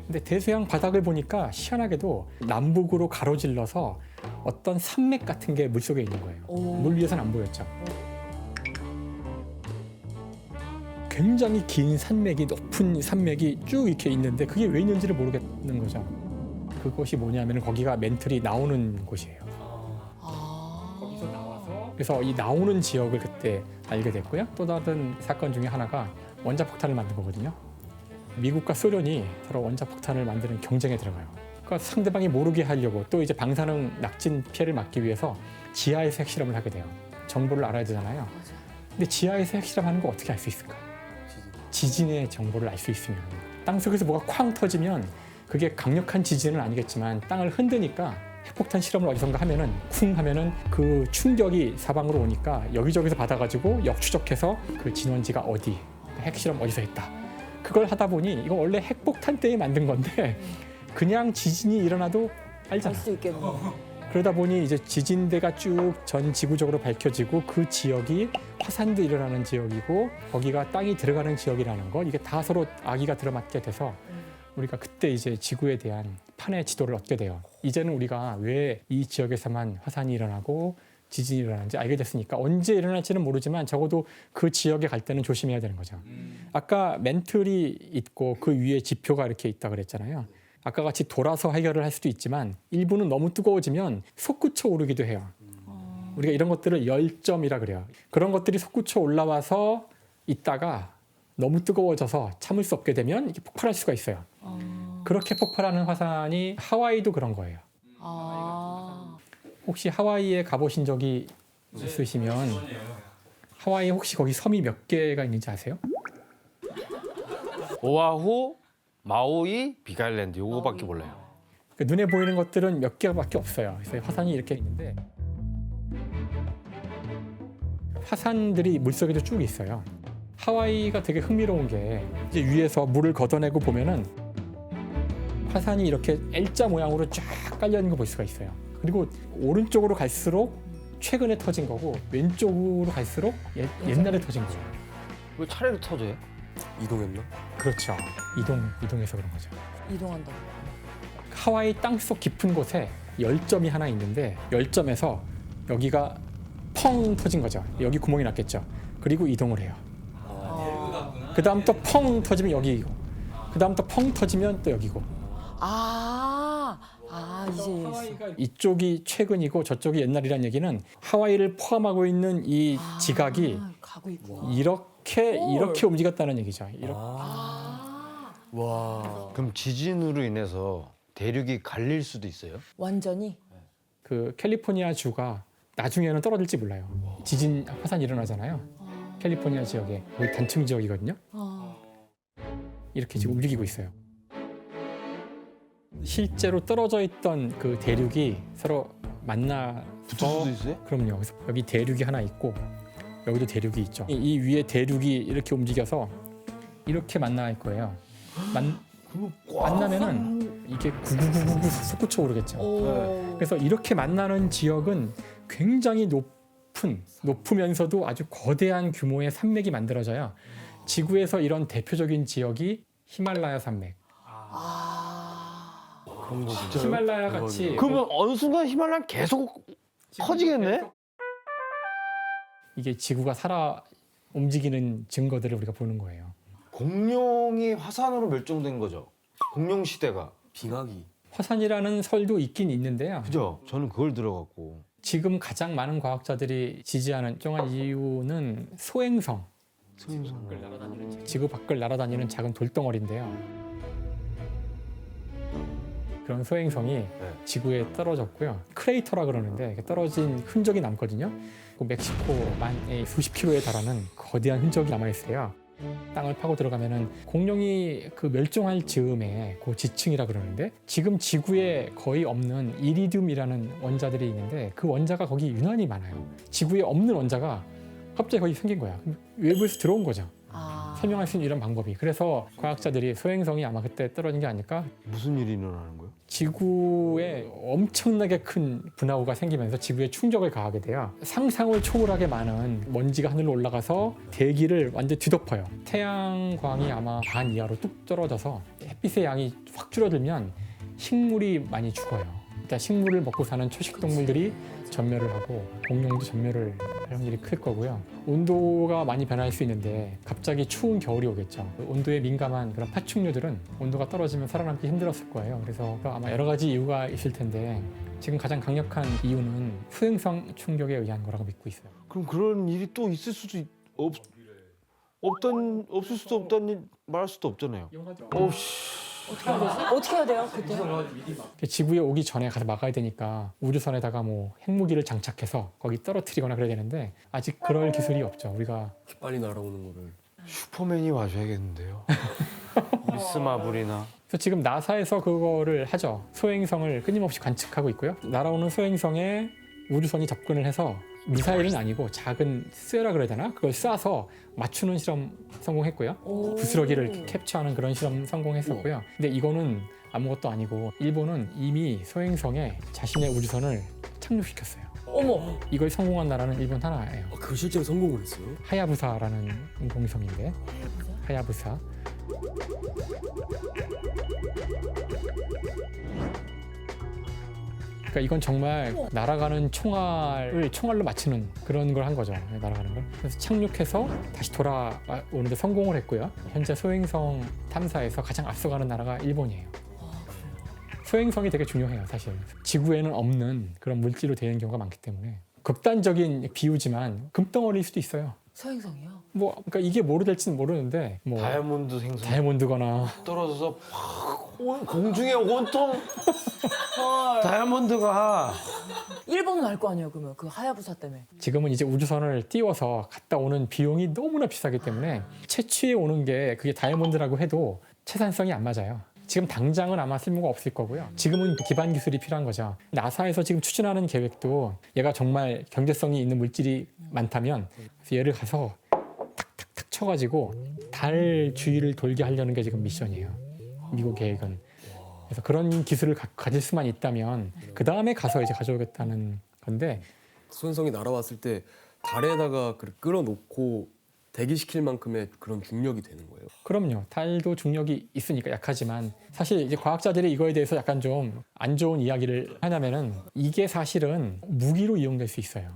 근데 대서양 바닥을 보니까 희한하게도 남북으로 가로질러서 어떤 산맥 같은 게 물속에 있는 거예요. 물 위에서는 안 보였죠. 굉장히 긴 산맥이 높은 산맥이 쭉 이렇게 있는데 그게 왜 있는지를 모르겠는 거죠. 그것이 뭐냐면 거기가 멘틀이 나오는 곳이에요. 거기서 나와서 그래서 이 나오는 지역을 그때 알게 됐고요. 또 다른 사건 중에 하나가 원자폭탄을 만든 거거든요. 미국과 소련이 서로 원자폭탄을 만드는 경쟁에 들어가요. 그러니까 상대방이 모르게 하려고 또 이제 방사능 낙진 피해를 막기 위해서 지하에서 핵실험을 하게 돼요. 정보를 알아야 되잖아요. 근데 지하에서 핵실험하는 거 어떻게 알 수 있을까? 지진의 정보를 알 수 있으면 땅속에서 뭐가 쾅 터지면 그게 강력한 지진은 아니겠지만 땅을 흔드니까 핵폭탄 실험을 어디선가 하면은 쿵 하면은 그 충격이 사방으로 오니까 여기저기서 받아가지고 역추적해서 그 진원지가 어디 핵실험 어디서 했다 그걸 하다 보니 이거 원래 핵폭탄 때문에 만든 건데 그냥 지진이 일어나도 알잖아. 알 수 있겠네. 그러다 보니 이제 지진대가 쭉 전 지구적으로 밝혀지고 그 지역이 화산도 일어나는 지역이고 거기가 땅이 들어가는 지역이라는 것 이게 다 서로 아기가 들어맞게 돼서 우리가 그때 이제 지구에 대한 판의 지도를 얻게 돼요. 이제는 우리가 왜 이 지역에서만 화산이 일어나고 지진이 일어나는지 알게 됐으니까 언제 일어날지는 모르지만 적어도 그 지역에 갈 때는 조심해야 되는 거죠. 아까 멘틀이 있고 그 위에 지표가 이렇게 있다 그랬잖아요. 아까 같이 돌아서 해결을 할 수도 있지만 일부는 너무 뜨거워지면 솟구쳐 오르기도 해요. 우리가 이런 것들을 열점이라 그래요. 그런 것들이 솟구쳐 올라와서 있다가 너무 뜨거워져서 참을 수 없게 되면 이게 폭발할 수가 있어요. 그렇게 폭발하는 화산이 하와이도 그런 거예요. 혹시 하와이에 가보신 적이 있으시면 하와이에 혹시 거기 섬이 몇 개가 있는지 아세요? 오아후, 마우이, 빅아일랜드 요거밖에 몰라요. 그 눈에 보이는 것들은 몇 개밖에 없어요. 그래서 화산이 이렇게 있는데 화산들이 물속에도 쭉 있어요. 하와이가 되게 흥미로운 게 이제 위에서 물을 걷어내고 보면은 화산이 이렇게 L자 모양으로 쫙 깔려 있는 거 볼 수가 있어요. 그리고 오른쪽으로 갈수록 최근에 터진 거고 왼쪽으로 갈수록 옛날에 터진 거예요. 왜 차례로 터져요? 이동했나? 그렇죠. 이동해서 그런 거죠. 이동한다. 하와이 땅속 깊은 곳에 열점이 하나 있는데 열점에서 여기가 펑 터진 거죠. 여기 구멍이 났겠죠. 그리고 이동을 해요. 그 다음 또 펑 터지면 여기고, 그 다음 또 펑 터지면 또 여기고. 이제 이해했어. 이쪽이 최근이고 저쪽이 옛날이라는 얘기는 하와이를 포함하고 있는 이 지각이 가고 있고. 이렇게 움직였다는 얘기죠. 이렇게. 와. 그럼 지진으로 인해서 대륙이 갈릴 수도 있어요? 완전히. 그 캘리포니아 주가 나중에는 떨어질지 몰라요. 지진 화산이 일어나잖아요. 캘리포니아 지역에 거의 단층 지역이거든요. 이렇게 지금 움직이고 있어요. 실제로 떨어져 있던 그 대륙이 서로 만나 붙을 수도 있어요? 그럼요. 그래서 여기 대륙이 하나 있고 여기도 대륙이 있죠. 이 위에 대륙이 이렇게 움직여서 이렇게 만날 거예요. 만나면은 이게 구구구구 솟구쳐 오르겠죠. 그래서 이렇게 만나는 지역은 굉장히 높으면서도 아주 거대한 규모의 산맥이 만들어져요. 지구에서 이런 대표적인 지역이 히말라야 산맥. 그런 거 진짜요? 히말라야 같이 그러면 어느 순간 히말라야 계속 커지겠네? 이게 지구가 살아 움직이는 증거들을 우리가 보는 거예요. 공룡이 화산으로 멸종된 거죠. 공룡 시대가. 빙하기. 화산이라는 설도 있긴 있는데요. 그죠? 저는 그걸 들어갔고. 지금 가장 많은 과학자들이 지지하는 정한 이유는 소행성. 지구 밖을 날아다니는 작은 돌덩어리인데요. 그런 소행성이 지구에 떨어졌고요. 크레이터라 그러는데 떨어진 흔적이 남거든요. 그 멕시코만의 수십 킬로에 달하는 거대한 흔적이 남아있어요. 땅을 파고 들어가면은 공룡이 그 멸종할 즈음에 그 지층이라 그러는데 지금 지구에 거의 없는 이리듐이라는 원자들이 있는데 그 원자가 거기 유난히 많아요. 지구에 없는 원자가 갑자기 거기 생긴 거야. 외부에서 들어온 거죠. 설명할 수 있는 이런 방법이. 그래서 과학자들이 소행성이 아마 그때 떨어진 게 아닐까? 무슨 일이 일어나는 거예요? 지구에 엄청나게 큰 분화구가 생기면서 지구에 충격을 가하게 돼요. 상상을 초월하게 많은 먼지가 하늘로 올라가서 대기를 완전히 뒤덮어요. 태양광이 아마 반 이하로 뚝 떨어져서 햇빛의 양이 확 줄어들면 식물이 많이 죽어요. 일단 식물을 먹고 사는 초식 동물들이 전멸을 하고 공룡도 전멸을 할 확률이 클 거고요. 온도가 많이 변할 수 있는데 갑자기 추운 겨울이 오겠죠. 온도에 민감한 그런 파충류들은 온도가 떨어지면 살아남기 힘들었을 거예요. 그래서 아마 여러 가지 이유가 있을 텐데 지금 가장 강력한 이유는 소행성 충격에 의한 거라고 믿고 있어요. 그럼 그런 일이 또 있을 수도 없을 수도 없다는 일 말할 수도 없잖아요. 어떻게 해야 돼요? 그때? 지구에 오기 전에 가서 막아야 되니까 우주선에다가 뭐 핵무기를 장착해서 거기 떨어뜨리거나 그래야 되는데 아직 그럴 기술이 없죠. 우리가 이렇게 빨리 날아오는 거를. 슈퍼맨이 와줘야겠는데요. 미스 마블이나. 그래서 지금 나사에서 그거를 하죠. 소행성을 끊임없이 관측하고 있고요. 날아오는 소행성에 우주선이 접근을 해서 미사일은 아니고 작은 쇠라 그래야 되나? 그걸 쏴서 맞추는 실험 성공했고요. 부스러기를 캡처하는 그런 실험 성공했었고요. 근데 이거는 아무것도 아니고 일본은 이미 소행성에 자신의 우주선을 착륙시켰어요. 어머. 이걸 성공한 나라는 일본 하나예요. 그거 실제로 성공을 했어요? 하야부사라는 인공위성인데 하야부사. 그러니까 이건 정말 날아가는 총알을 총알로 맞추는 그런 걸 한 거죠. 날아가는 걸. 그래서 착륙해서 다시 돌아오는데 성공을 했고요. 현재 소행성 탐사에서 가장 앞서가는 나라가 일본이에요. 소행성이 되게 중요해요, 사실. 지구에는 없는 그런 물질로 되어 있는 경우가 많기 때문에. 극단적인 비유지만 금덩어리일 수도 있어요. 소행성이요? 뭐 그러니까 이게 뭐로 될지는 모르는데 뭐 다이아몬드 생성. 다이아몬드거나 떨어져서 팍 공중에 온통 다이아몬드가. 일본은 알 거 아니에요, 그러면 그 하야부사 때문에. 지금은 이제 우주선을 띄워서 갔다 오는 비용이 너무나 비싸기 때문에 채취해 오는 게 그게 다이아몬드라고 해도 채산성이 안 맞아요. 지금 당장은 아마 쓸모가 없을 거고요. 지금은 기반 기술이 필요한 거죠. 나사에서 지금 추진하는 계획도 얘가 정말 경제성이 있는 물질이 많다면 얘를 가서 탁탁탁 쳐가지고 달 주위를 돌게 하려는 게 지금 미션이에요. 미국 계획은. 그래서 그런 기술을 가질 수만 있다면 그 다음에 가서 이제 가져오겠다는 건데 소행성이 날아왔을 때 달에다가 끌어놓고 대기시킬 만큼의 그런 중력이 되는 거예요. 그럼요. 달도 중력이 있으니까 약하지만 사실 이제 과학자들이 이거에 대해서 약간 좀 안 좋은 이야기를 하냐면은 이게 사실은 무기로 이용될 수 있어요.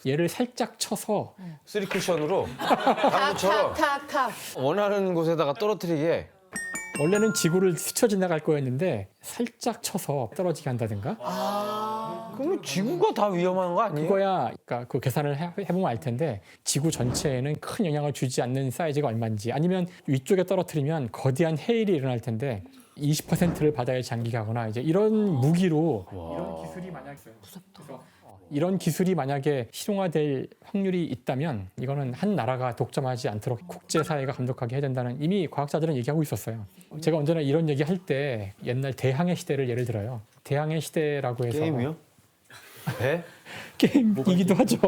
얘를 살짝 쳐서 쓰리 쿠션으로 당구처럼 탁탁탁. 원하는 곳에다가 떨어뜨리게. 원래는 지구를 스쳐 지나갈 거였는데 살짝 쳐서 떨어지게 한다든가 그러면 지구가 다 위험한 거 아니에요? 그거야 그러니까 그 계산을 해보면 알 텐데 지구 전체에는 큰 영향을 주지 않는 사이즈가 얼마인지 아니면 위쪽에 떨어뜨리면 거대한 해일이 일어날 텐데 20%를 바다에 잠기게 하거나 이제 이런 무기로 이런 기술이 만약 이런 기술이 만약에 실용화될 확률이 있다면 이거는 한 나라가 독점하지 않도록 국제사회가 감독하게 해야 된다는 이미 과학자들은 얘기하고 있었어요. 제가 언제나 이런 얘기 할 때 옛날 대항해 시대를 예를 들어요. 대항해 시대라고 해서 게임이요? 배? 게임이기도 하죠.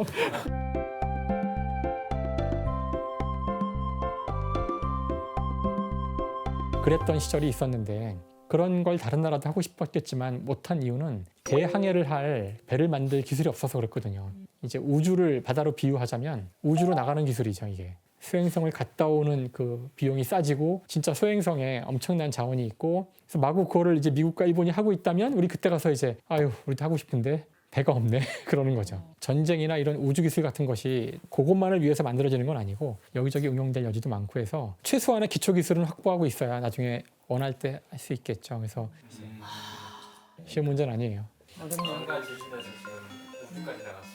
그랬던 시절이 있었는데 그런 걸 다른 나라도 하고 싶었겠지만 못한 이유는 대항해를 할 배를 만들 기술이 없어서 그렇거든요. 이제 우주를 바다로 비유하자면 우주로 나가는 기술이죠, 이게. 소행성을 갔다 오는 그 비용이 싸지고 진짜 소행성에 엄청난 자원이 있고 그래서 마구 그거를 이제 미국과 일본이 하고 있다면 우리 그때 가서 이제 아유, 우리도 하고 싶은데 배가 없네 그러는 거죠. 전쟁이나 이런 우주 기술 같은 것이 그것만을 위해서 만들어지는 건 아니고 여기저기 응용될 여지도 많고 해서 최소한의 기초 기술은 확보하고 있어야 나중에 원할 때 할 수 있겠죠. 그래서 쉬운 문제는 아니에요. 뭔가 제시다 지금 우주까지